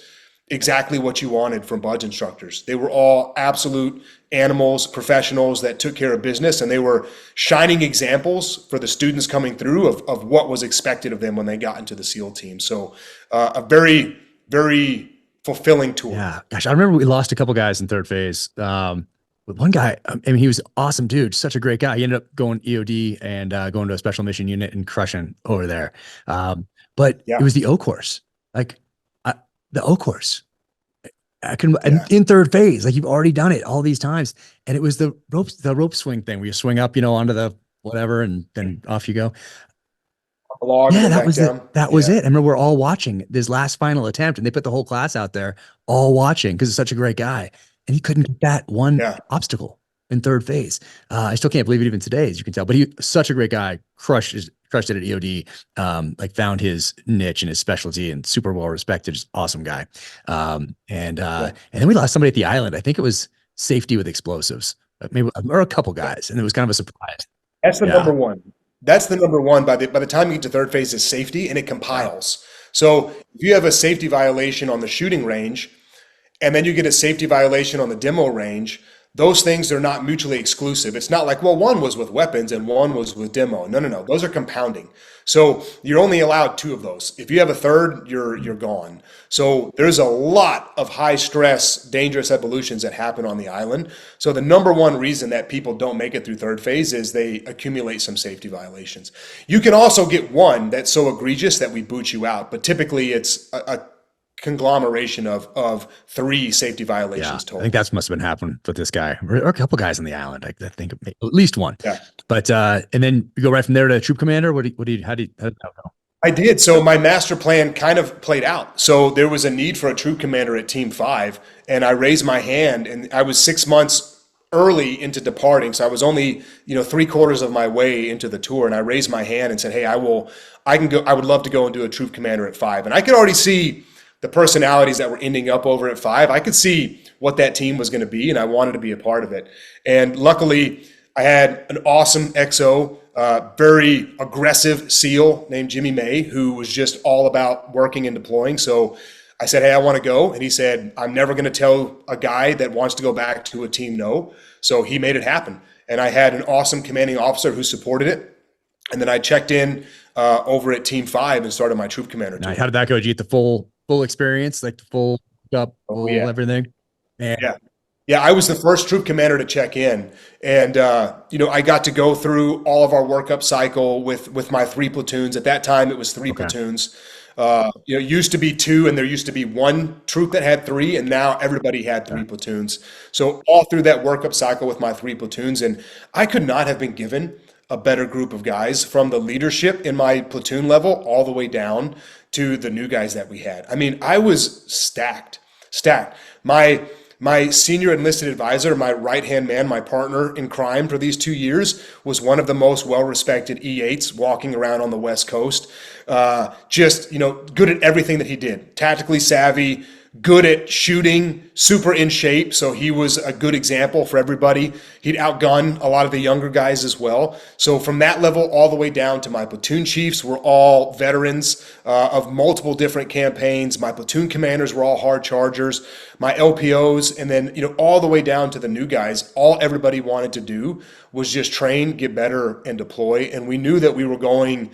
exactly what you wanted from buds instructors. They were all absolute animals, professionals that took care of business, and they were shining examples for the students coming through of what was expected of them when they got into the SEAL team. So a very, very fulfilling tour. Yeah, gosh, I remember we lost a couple guys in third phase. With one guy, I mean, he was an awesome dude, such a great guy. He ended up going EOD and going to a special mission unit and crushing over there. But it was the O course, the O course. In third phase, like you've already done it all these times, and it was the rope swing thing where you swing up, onto the whatever, and then off you go. That was it. I remember we're all watching this last final attempt, and they put the whole class out there, all watching because it's such a great guy, and he couldn't get that one obstacle in third phase. I still can't believe it even today, as you can tell. But he such a great guy, crushed it at EOD, found his niche and his specialty, and super well respected, just awesome guy. And then we lost somebody at the island. I think it was safety with explosives, maybe, or a couple guys, and it was kind of a surprise. That's the number one. That's the number one. By the time you get to third phase is safety, and it compiles. So if you have a safety violation on the shooting range, and then you get a safety violation on the demo range, those things are not mutually exclusive. It's not like, well, one was with weapons and one was with demo. No. Those are compounding. So you're only allowed two of those. If you have a third, you're gone. So there's a lot of high stress, dangerous evolutions that happen on the island. So the number one reason that people don't make it through third phase is they accumulate some safety violations. You can also get one that's so egregious that we boot you out, but typically it's conglomeration of 3 safety violations Yeah, I total. think that's must have been happening with this guy or a couple guys on the island. I think at least one. Yeah. But and then you go right from there to troop commander. How did that go? I did. So my master plan kind of played out. So there was a need for a troop commander at Team 5, and I raised my hand, and I was 6 months early into departing. So I was only, 3/4 of my way into the tour, and I raised my hand and said, "Hey, I can go. I would love to go and do a troop commander at 5." And I could already see the personalities that were ending up over at 5. I could see what that team was going to be, and I wanted to be a part of it. And luckily, I had an awesome XO, very aggressive SEAL named Jimmy May, who was just all about working and deploying. So I said, "Hey, I want to go." And he said, "I'm never going to tell a guy that wants to go back to a team no." So he made it happen. And I had an awesome commanding officer who supported it. And then I checked in over at Team 5 and started my troop commander tour. How did that go? Did you get the full experience, like the full up, full everything? And Yeah, I was the first troop commander to check in, and I got to go through all of our workup cycle with my 3 platoons. At that time, it was 3 platoons. It used to be 2, and there used to be 1 troop that had 3, and now everybody had 3 platoons. So all through that workup cycle with my 3 platoons, and I could not have been given a better group of guys, from the leadership in my platoon level all the way down to the new guys that we had. I mean, I was stacked. My senior enlisted advisor, my right-hand man, my partner in crime for these 2 years, was one of the most well-respected E8s walking around on the West Coast. Good at everything that he did. Tactically savvy, good at shooting, super in shape. So he was a good example for everybody. He'd outgun a lot of the younger guys as well. So from that level all the way down to my platoon chiefs were all veterans of multiple different campaigns. My platoon commanders were all hard chargers. My LPOs, and then all the way down to the new guys. All everybody wanted to do was just train, get better, and deploy. And we knew that we were going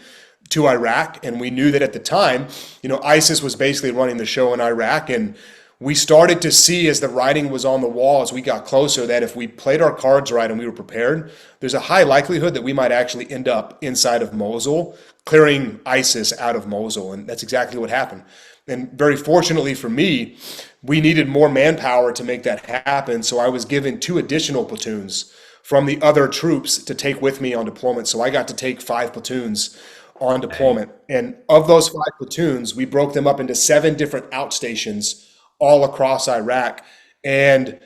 to Iraq, and we knew that at the time, ISIS was basically running the show in Iraq, and we started to see, as the writing was on the wall as we got closer, that if we played our cards right and we were prepared, there's a high likelihood that we might actually end up inside of Mosul, clearing ISIS out of Mosul, and that's exactly what happened. And very fortunately for me, we needed more manpower to make that happen, so I was given 2 additional platoons from the other troops to take with me on deployment. So I got to take 5 platoons on deployment. And of those 5 platoons, we broke them up into 7 different outstations all across Iraq. And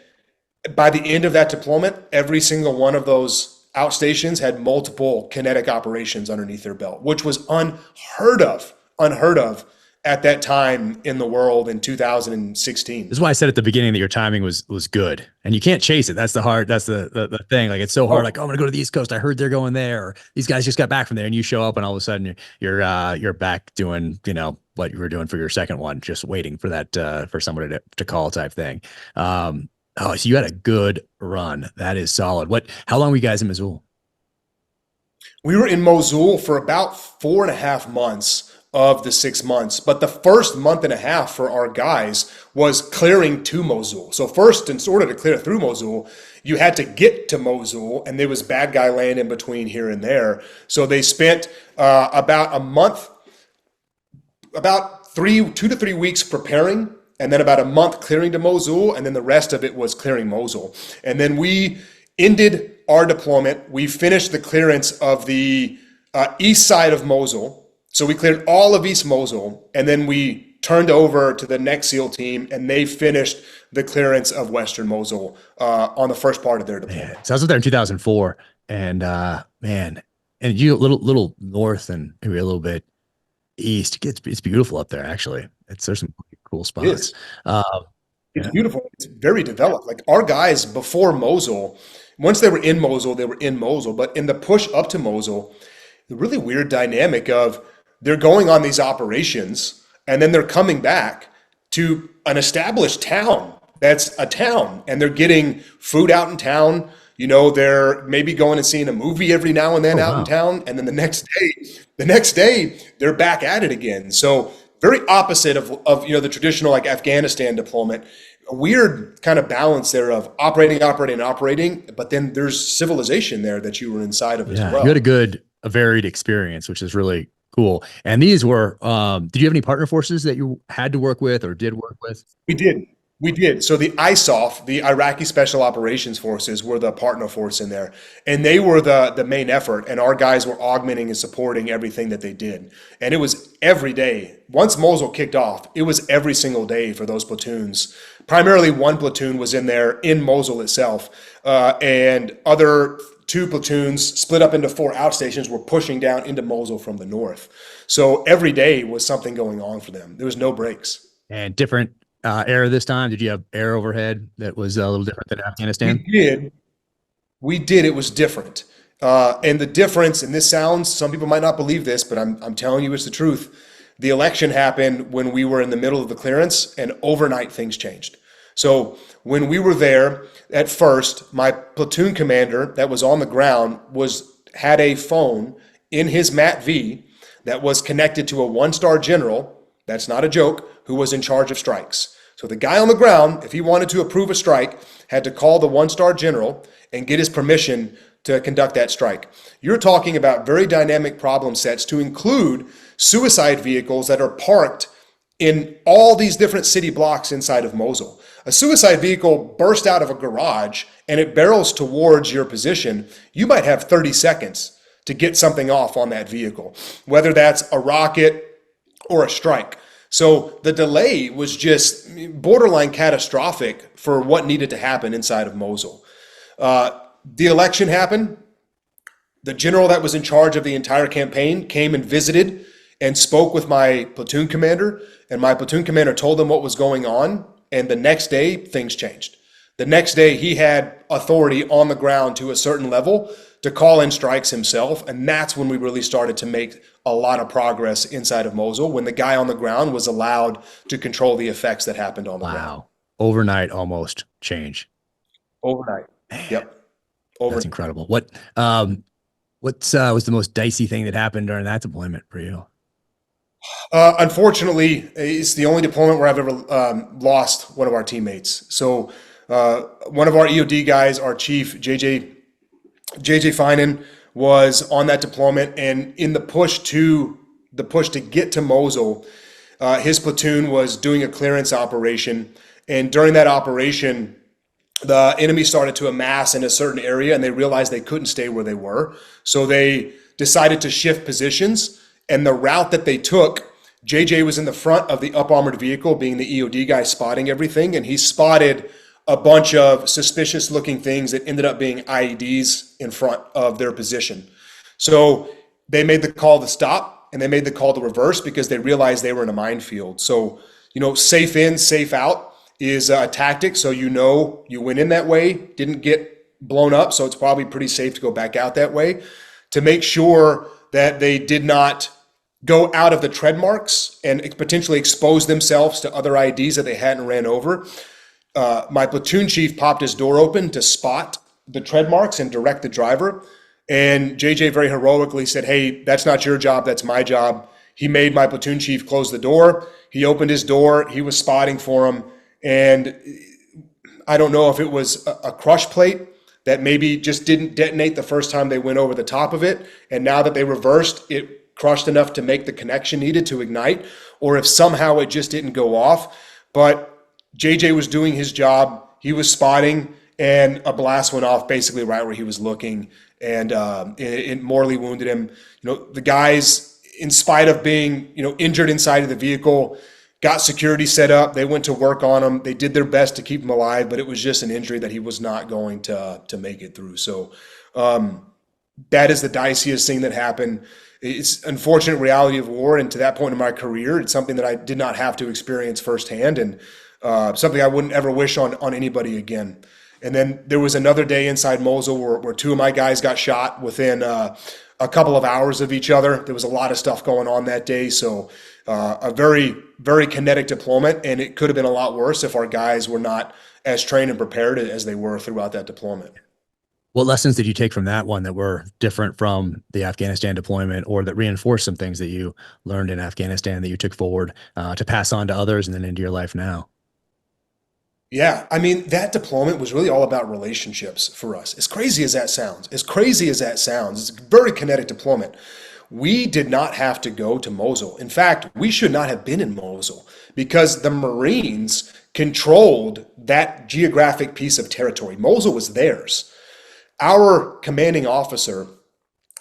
by the end of that deployment, every single one of those outstations had multiple kinetic operations underneath their belt, which was unheard of at that time in the world in 2016. This is why I said at the beginning that your timing was good, and you can't chase it. That's the thing. Like, it's so hard. Like, oh, I'm gonna go to the East Coast. I heard they're going there. Or these guys just got back from there, and you show up, and all of a sudden you're back doing what you were doing for your second one, just waiting for that for somebody to call type thing. So you had a good run. That is solid. How long were you guys in Mosul? We were in Mosul for about 4.5 months of the 6 months. But the first month and a half for our guys was clearing to Mosul. So first, in order to clear through Mosul, you had to get to Mosul, and there was bad guy land in between here and there. So they spent about a month, about 2 to 3 weeks preparing, and then about a month clearing to Mosul, and then the rest of it was clearing Mosul. And then we ended our deployment. We finished the clearance of the east side of Mosul. So we cleared all of East Mosul, and then we turned over to the next SEAL team, and they finished the clearance of Western Mosul on the first part of their deployment. Man. So I was there in 2004, and and you a little north and maybe a little bit east. It's beautiful up there. Actually, there's some cool spots. It is. It's beautiful. It's very developed. Like, our guys before Mosul, once they were in Mosul, they were in Mosul. But in the push up to Mosul, the really weird dynamic of they're going on these operations, and then they're coming back to an established town that's a town, and they're getting food out in town. They're maybe going and seeing a movie every now and then out in town, and then the next day they're back at it again. So very opposite of the traditional like Afghanistan deployment. A weird kind of balance there of operating, but then there's civilization there that you were inside of as well. You had a varied experience, which is really Cool. And these were, did you have any partner forces that you had to work with or did work with? We did. We did. So the ISOF, the Iraqi Special Operations Forces, were the partner force in there. And they were the main effort. And our guys were augmenting and supporting everything that they did. And it was every day. Once Mosul kicked off, it was every single day for those platoons. Primarily one platoon was in there in Mosul itself. And other 2 platoons split up into 4 outstations were pushing down into Mosul from the north. So every day was something going on for them. There was no breaks. And different air this time? Did you have air overhead that was a little different than Afghanistan? We did. We did. It was different. And the difference, and this sounds, some people might not believe this, but I'm telling you it's the truth. The election happened when we were in the middle of the clearance, and overnight things changed. So when we were there at first, my platoon commander that was on the ground had a phone in his MAT-V that was connected to a 1-star general, that's not a joke, who was in charge of strikes. So the guy on the ground, if he wanted to approve a strike, had to call the 1-star general and get his permission to conduct that strike. You're talking about very dynamic problem sets to include suicide vehicles that are parked in all these different city blocks inside of Mosul. A suicide vehicle bursts out of a garage and it barrels towards your position. You might have 30 seconds to get something off on that vehicle, whether that's a rocket or a strike. So the delay was just borderline catastrophic for what needed to happen inside of Mosul. The election happened. The general that was in charge of the entire campaign came and visited and spoke with my platoon commander, and my platoon commander told him what was going on, and the next day, things changed. The next day, he had authority on the ground to a certain level to call in strikes himself, and that's when we really started to make a lot of progress inside of Mosul, when the guy on the ground was allowed to control the effects that happened on the ground. Wow. Overnight almost change. Overnight. Man, Yep. that's incredible. What was the most dicey thing that happened during that deployment for you? Unfortunately, it's the only deployment where I've ever lost one of our teammates. So one of our EOD guys, our chief, JJ Finan, was on that deployment, and in the push to get to Mosul, his platoon was doing a clearance operation, and during that operation, the enemy started to amass in a certain area, and they realized they couldn't stay where they were, so they decided to shift positions. And the route that they took, JJ was in the front of the up-armored vehicle, being the EOD guy spotting everything, and he spotted a bunch of suspicious-looking things that ended up being IEDs in front of their position. So they made the call to stop, and they made the call to reverse because they realized they were in a minefield. So, safe in, safe out is a tactic, so you went in that way, didn't get blown up, so it's probably pretty safe to go back out that way, to make sure that they did not go out of the tread marks and potentially expose themselves to other IEDs that they hadn't ran over. My platoon chief popped his door open to spot the tread marks and direct the driver. And JJ very heroically said, "Hey, that's not your job, that's my job." He made my platoon chief close the door. He opened his door, he was spotting for him. And I don't know if it was a crush plate that maybe just didn't detonate the first time they went over the top of it. And now that they reversed, it crushed enough to make the connection needed to ignite, or if somehow it just didn't go off. But JJ was doing his job. He was spotting, and a blast went off basically right where he was looking, and it mortally wounded him. The guys, in spite of being injured inside of the vehicle, got security set up. They went to work on him. They did their best to keep him alive, but it was just an injury that he was not going to make it through. So that is the diciest thing that happened. It's unfortunate reality of war, and to that point in my career, it's something that I did not have to experience firsthand, and something I wouldn't ever wish on anybody again. And then there was another day inside Mosul where 2 of my guys got shot within a couple of hours of each other. There was a lot of stuff going on that day, so a very, very kinetic deployment, and it could have been a lot worse if our guys were not as trained and prepared as they were throughout that deployment. What lessons did you take from that one that were different from the Afghanistan deployment, or that reinforced some things that you learned in Afghanistan that you took forward to pass on to others and then into your life now? Yeah, I mean, that deployment was really all about relationships for us. As crazy as that sounds, it's a very kinetic deployment. we did not have to go to Mosul. In fact, we should not have been in Mosul because the Marines controlled that geographic piece of territory. Mosul was theirs. Our commanding officer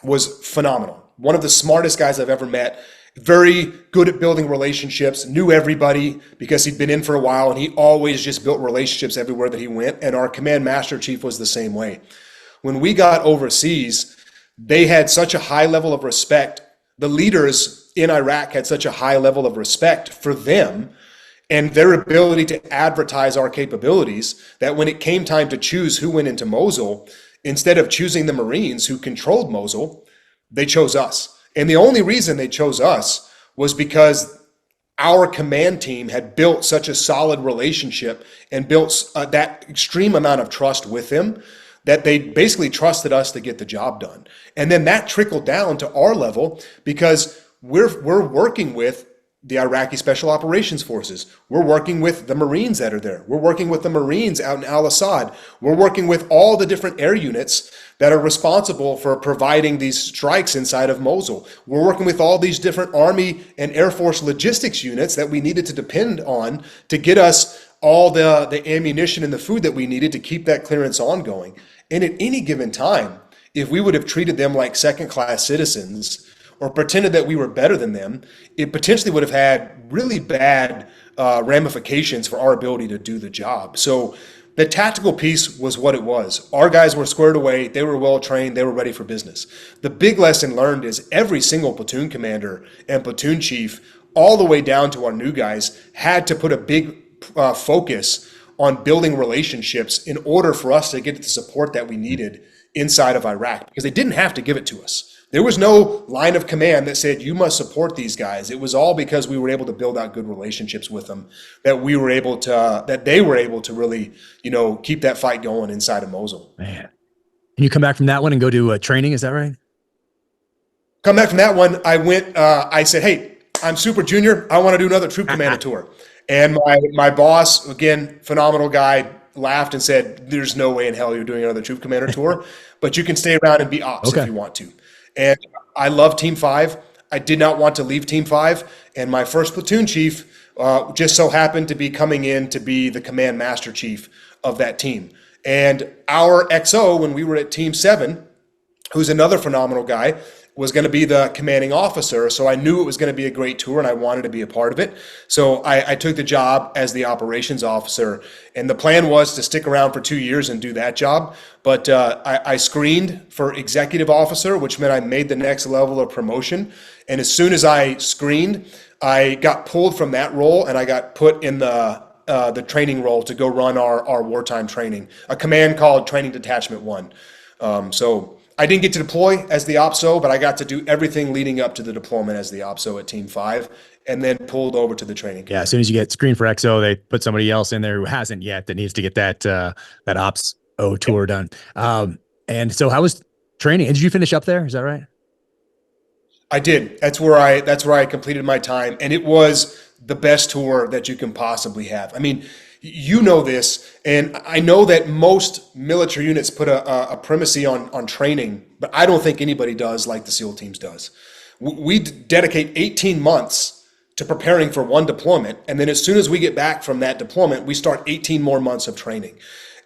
was phenomenal. One of the smartest guys I've ever met. Very good at building relationships, knew everybody because he'd been in for a while, and he always just built relationships everywhere that he went. And our command master chief was the same way. When we got overseas, they had such a high level of respect. The leaders in Iraq had such a high level of respect for them and their ability to advertise our capabilities that when it came time to choose who went into Mosul, instead of choosing the Marines who controlled Mosul, they chose us. And the only reason they chose us was because our command team had built such a solid relationship and built that extreme amount of trust with them that they basically trusted us to get the job done. And then that trickled down to our level because we're working with the Iraqi Special Operations Forces. We're working with the Marines that are there. We're working with the Marines out in Al-Assad. We're working with all the different air units that are responsible for providing these strikes inside of Mosul. We're working with all these different Army and Air Force logistics units that we needed to depend on to get us all the ammunition and the food that we needed to keep that clearance ongoing. And at any given time, if we would have treated them like second-class citizens or pretended that we were better than them, it potentially would have had really bad ramifications for our ability to do the job. So the tactical piece was what it was. Our guys were squared away. They were well trained. They were ready for business. The big lesson learned is every single platoon commander and platoon chief, all the way down to our new guys, had to put a big focus on building relationships in order for us to get the support that we needed inside of Iraq, because they didn't have to give it to us. There was no line of command that said, you must support these guys. It was all because we were able to build out good relationships with them that they were able to really, keep that fight going inside of Mosul. Man. And you come back from that one and go to training, is that right? Come back from that one, I went, I said, hey, I'm super junior. I want to do another troop commander tour. And my boss, again, phenomenal guy, laughed and said, there's no way in hell you're doing another troop commander tour, but you can stay around and be ops if you want to. And I love Team 5. I did not want to leave Team 5. And my first platoon chief just so happened to be coming in to be the command master chief of that team. And our XO, when we were at Team 7, who's another phenomenal guy, was going to be the commanding officer. So I knew it was going to be a great tour and I wanted to be a part of it. So I took the job as the operations officer. And the plan was to stick around for 2 years and do that job. But I screened for executive officer, which meant I made the next level of promotion. And as soon as I screened, I got pulled from that role and I got put in the training role to go run our wartime training, a command called Training Detachment 1. So I didn't get to deploy as the OPSO, but I got to do everything leading up to the deployment as the OPSO at Team 5 and then pulled over to the training command. Yeah, as soon as you get screened for XO, they put somebody else in there who hasn't yet that needs to get that OPSO tour done. And so how was training? Did you finish up there? Is that right? I did. That's where I completed my time, and it was the best tour that you can possibly have. I mean, you know this, and I know that most military units put a primacy on training, but I don't think anybody does like the SEAL teams does. We dedicate 18 months to preparing for one deployment, and then as soon as we get back from that deployment, we start 18 more months of training.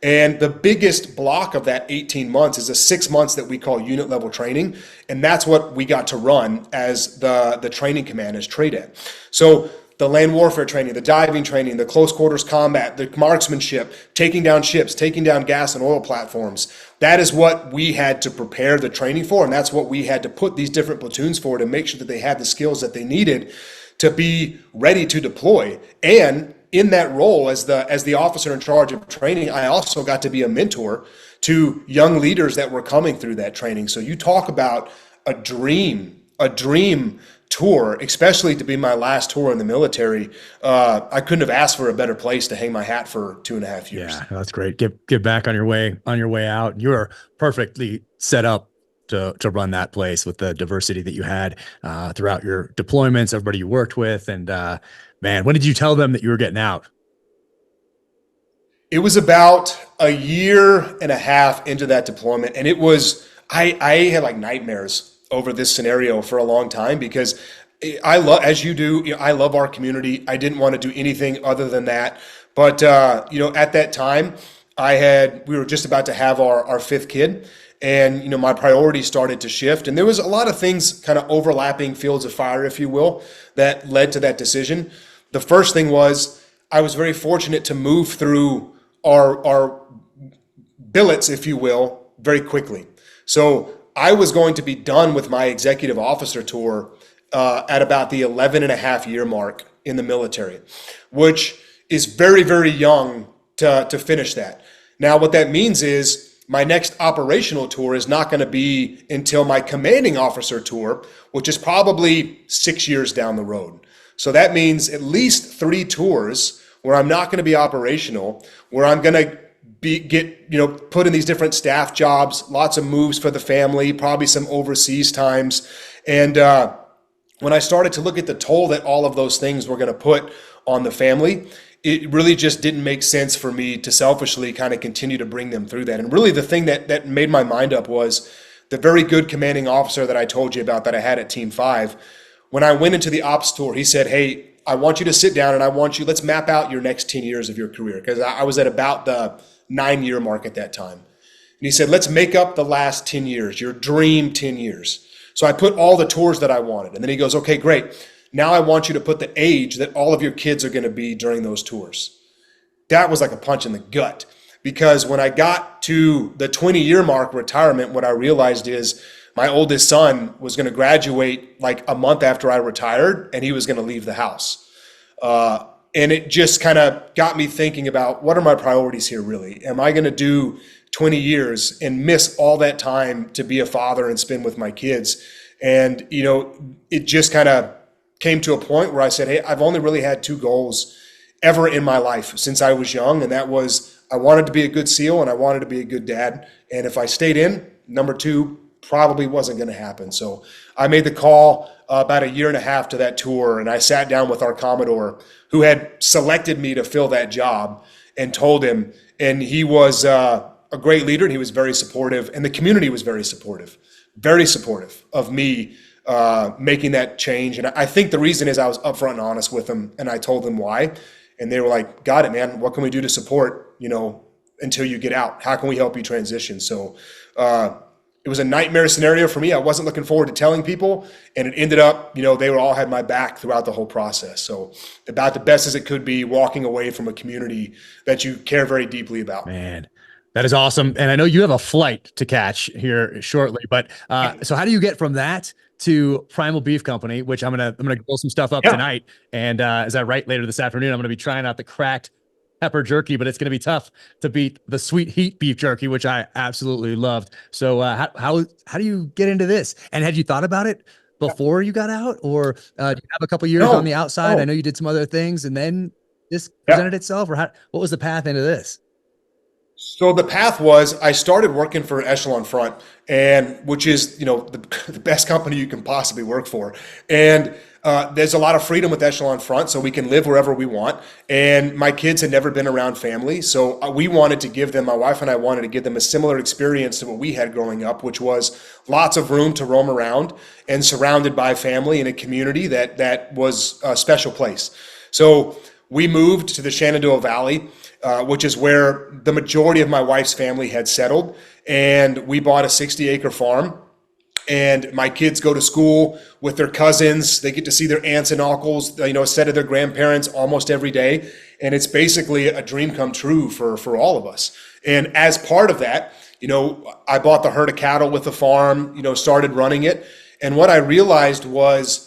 And the biggest block of that 18 months is the 6 months that we call unit level training. And that's what we got to run as the training command as TRADET. So the land warfare training, the diving training, the close quarters combat, the marksmanship, taking down ships, taking down gas and oil platforms. That is what we had to prepare the training for. And that's what we had to put these different platoons for to make sure that they had the skills that they needed to be ready to deploy. And in that role as the officer in charge of training, I also got to be a mentor to young leaders that were coming through that training. So you talk about a dream tour, especially to be my last tour in the military. I couldn't have asked for a better place to hang my hat for 2.5 years. Yeah, that's great. Get back on your way out. You were perfectly set up to run that place with the diversity that you had throughout your deployments, everybody you worked with. And man, when did you tell them that you were getting out? It was about a year and a half into that deployment. And it was, I had like nightmares over this scenario for a long time because I love, as you do, I love our community. I didn't want to do anything other than that. But, at that time, we were just about to have our fifth kid. And, my priorities started to shift. And there was a lot of things kind of overlapping fields of fire, if you will, that led to that decision. The first thing was I was very fortunate to move through our billets, if you will, very quickly. So I was going to be done with my executive officer tour at about the 11 and a half year mark in the military, which is very, very young to finish that. Now, what that means is my next operational tour is not going to be until my commanding officer tour, which is probably 6 years down the road. So that means at least 3 tours where I'm not going to be operational, where I'm going to get put in these different staff jobs, lots of moves for the family, probably some overseas times. And when I started to look at the toll that all of those things were going to put on the family, it really just didn't make sense for me to selfishly kind of continue to bring them through that. And really the thing that made my mind up was the very good commanding officer that I told you about that I had at Team 5. When I went into the ops tour, he said, hey, I want you to sit down and let's map out your next 10 years of your career. Because I was at about the 9-year mark at that time. And he said, let's make up the last 10 years, your dream 10 years. So I put all the tours that I wanted. And then he goes, okay, great. Now I want you to put the age that all of your kids are going to be during those tours. That was like a punch in the gut, because when I got to the 20-year mark retirement, what I realized is my oldest son was going to graduate like a month after I retired, and he was going to leave the house. And it just kind of got me thinking about, what are my priorities here really? Am I going to do 20 years and miss all that time to be a father and spend with my kids? And, it just kind of came to a point where I said, hey, I've only really had 2 goals ever in my life since I was young. And that was, I wanted to be a good SEAL and I wanted to be a good dad. And if I stayed in, number 2 probably wasn't going to happen. So I made the call about 1.5 years to that tour. And I sat down with our Commodore who had selected me to fill that job and told him, and he was a great leader and he was very supportive, and the community was very supportive of me making that change. And I think the reason is I was upfront and honest with them, and I told them why. And they were like, got it, man. What can we do to support, until you get out? How can we help you transition? So it was a nightmare scenario for me. I wasn't looking forward to telling people, and it ended up, they all had my back throughout the whole process. So about the best as it could be, walking away from a community that you care very deeply about. Man, that is awesome. And I know you have a flight to catch here shortly, but so how do you get from that to Primal Beef Company, which I'm gonna grill some stuff up tonight, and as I write later this afternoon, I'm gonna be trying out the cracked pepper jerky, but it's gonna be tough to beat the sweet heat beef jerky, which I absolutely loved. So how do you get into this? And had you thought about it before you got out, or do you have a couple years on the outside? I know you did some other things, and then this presented itself, or what was the path into this? So the path was, I started working for Echelon Front, and which is, the best company you can possibly work for. And there's a lot of freedom with Echelon Front, so we can live wherever we want. And my kids had never been around family, so we wanted to give them, my wife and I wanted to give them a similar experience to what we had growing up, which was lots of room to roam around and surrounded by family in a community that was a special place. So we moved to the Shenandoah Valley, which is where the majority of my wife's family had settled. And we bought a 60-acre farm. And my kids go to school with their cousins. They get to see their aunts and uncles, a set of their grandparents almost every day. And it's basically a dream come true for all of us. And as part of that, I bought the herd of cattle with the farm, started running it. And what I realized was,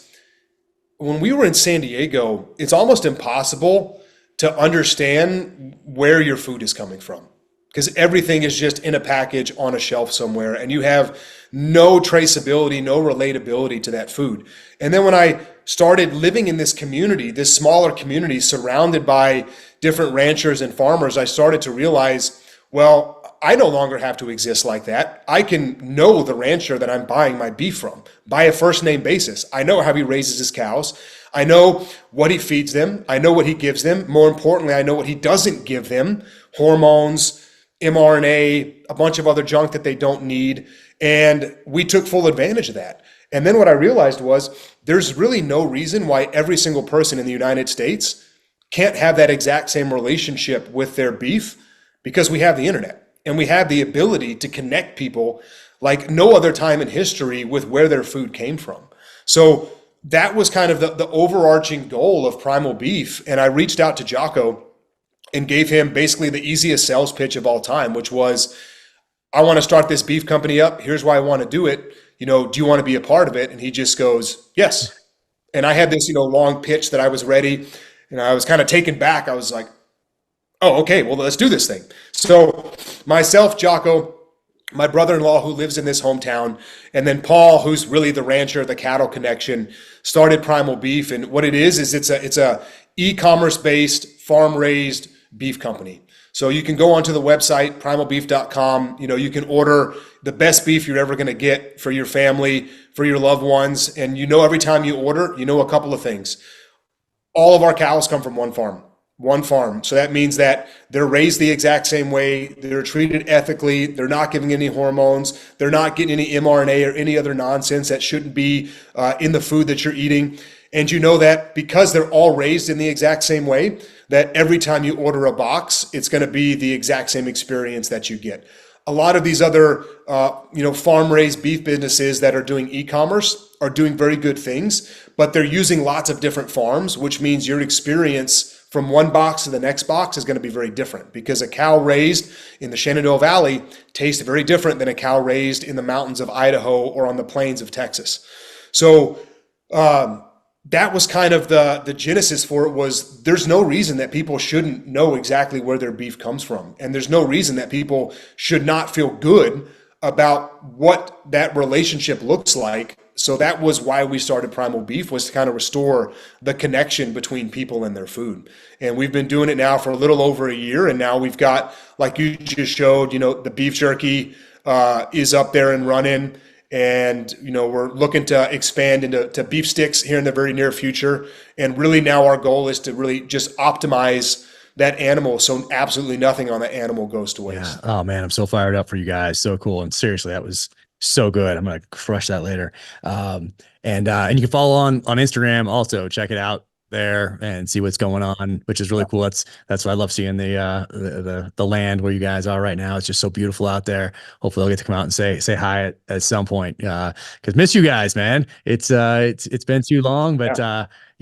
when we were in San Diego, it's almost impossible to understand where your food is coming from, because everything is just in a package on a shelf somewhere, and you have no traceability, no relatability to that food. And then when I started living in this community, this smaller community surrounded by different ranchers and farmers, I started to realize, well, I no longer have to exist like that. I can know the rancher that I'm buying my beef from by a first name basis. I know how he raises his cows. I know what he feeds them. I know what he gives them. More importantly, I know what he doesn't give them: hormones, mRNA, a bunch of other junk that they don't need. And we took full advantage of that. And then what I realized was there's really no reason why every single person in the United States can't have that exact same relationship with their beef, because we have the internet and we have the ability to connect people like no other time in history with where their food came from. So that was kind of the overarching goal of Primal Beef. And I reached out to Jocko and gave him basically the easiest sales pitch of all time, which was, I want to start this beef company up. Here's why I want to do it. Do you want to be a part of it? And he just goes, yes. And I had this, long pitch that I was ready, and I was kind of taken back. I was like, oh, okay, well, let's do this thing. So myself, Jocko, my brother-in-law who lives in this hometown, and then Paul, who's really the rancher, the cattle connection, started Primal Beef. And what it is it's a e-commerce based, farm-raised beef company. So you can go onto the website, primalbeef.com. You can order the best beef you're ever going to get for your family, for your loved ones. And every time you order, a couple of things. All of our cows come from one farm. So that means that they're raised the exact same way. They're treated ethically. They're not giving any hormones. They're not getting any mRNA or any other nonsense that shouldn't be in the food that you're eating. And that because they're all raised in the exact same way, that every time you order a box, it's going to be the exact same experience that you get. A lot of these other, farm-raised beef businesses that are doing e-commerce are doing very good things, but they're using lots of different farms, which means your experience from one box to the next box is going to be very different, because a cow raised in the Shenandoah Valley tastes very different than a cow raised in the mountains of Idaho or on the plains of Texas. So that was kind of the genesis for it. Was there's no reason that people shouldn't know exactly where their beef comes from. And there's no reason that people should not feel good about what that relationship looks like. So that was why we started Primal Beef, was to kind of restore the connection between people and their food. And we've been doing it now for a little over a year. And now we've got, like you just showed, the beef jerky is up there and running. And, we're looking to expand into beef sticks here in the very near future. And really now our goal is to really just optimize that animal, so absolutely nothing on the animal goes to waste. Yeah. Oh man, I'm so fired up for you guys. So cool. And seriously, that was so good. I'm going to crush that later. And you can follow on Instagram also. Check it out there and see what's going on, which is really cool. That's what I love seeing, the land where you guys are right now. It's just so beautiful out there. Hopefully I'll get to come out and say hi at some point. Cause miss you guys, man. It's been too long, but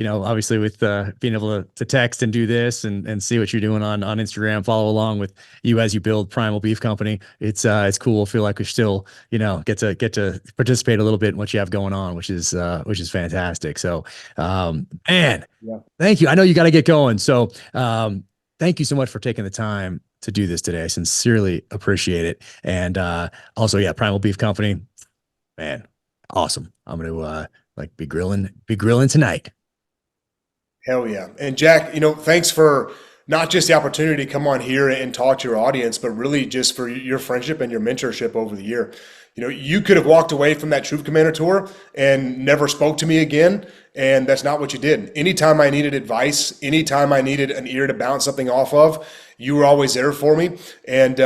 obviously with being able to text and do this and see what you're doing on Instagram, follow along with you as you build Primal Beef Company. It's cool. I feel like we still, get to participate a little bit in what you have going on, which is fantastic. So, man, thank you. I know you got to get going. So, thank you so much for taking the time to do this today. I sincerely appreciate it. And, also, Primal Beef Company, man, awesome. I'm going to, be grilling tonight. Hell yeah. And Jack, thanks for not just the opportunity to come on here and talk to your audience, but really just for your friendship and your mentorship over the year. You could have walked away from that Troop Commander tour and never spoke to me again. And that's not what you did. Anytime I needed advice, anytime I needed an ear to bounce something off of, you were always there for me. And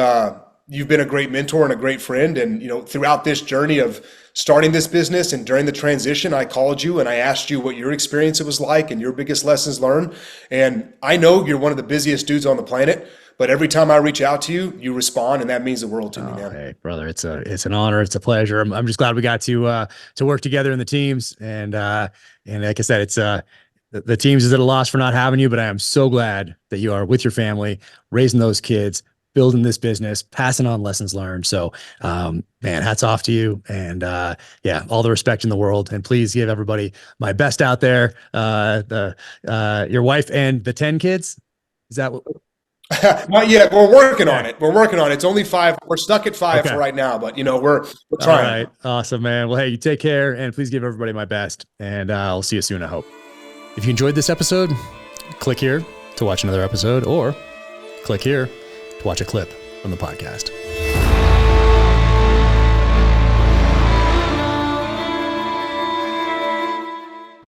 you've been a great mentor and a great friend. And, throughout this journey of starting this business and during the transition, I called you and I asked you what your experience was like and your biggest lessons learned. And I know you're one of the busiest dudes on the planet, but every time I reach out to you, you respond, and that means the world to me now. Hey, brother, it's an honor. It's a pleasure. I'm just glad we got to work together in the teams. And like I said, it's the teams is at a loss for not having you, but I am so glad that you are with your family, raising those kids, building this business, passing on lessons learned. So, man, hats off to you. And all the respect in the world. And please give everybody my best out there. Your wife and the 10 kids. Is that what? Not yet. We're working on it. It's only 5. We're stuck at 5 for right now, but we're trying. All right. Awesome, man. Well, hey, you take care, and please give everybody my best. And I'll see you soon, I hope. If you enjoyed this episode, click here to watch another episode, or click here to watch a clip from the podcast.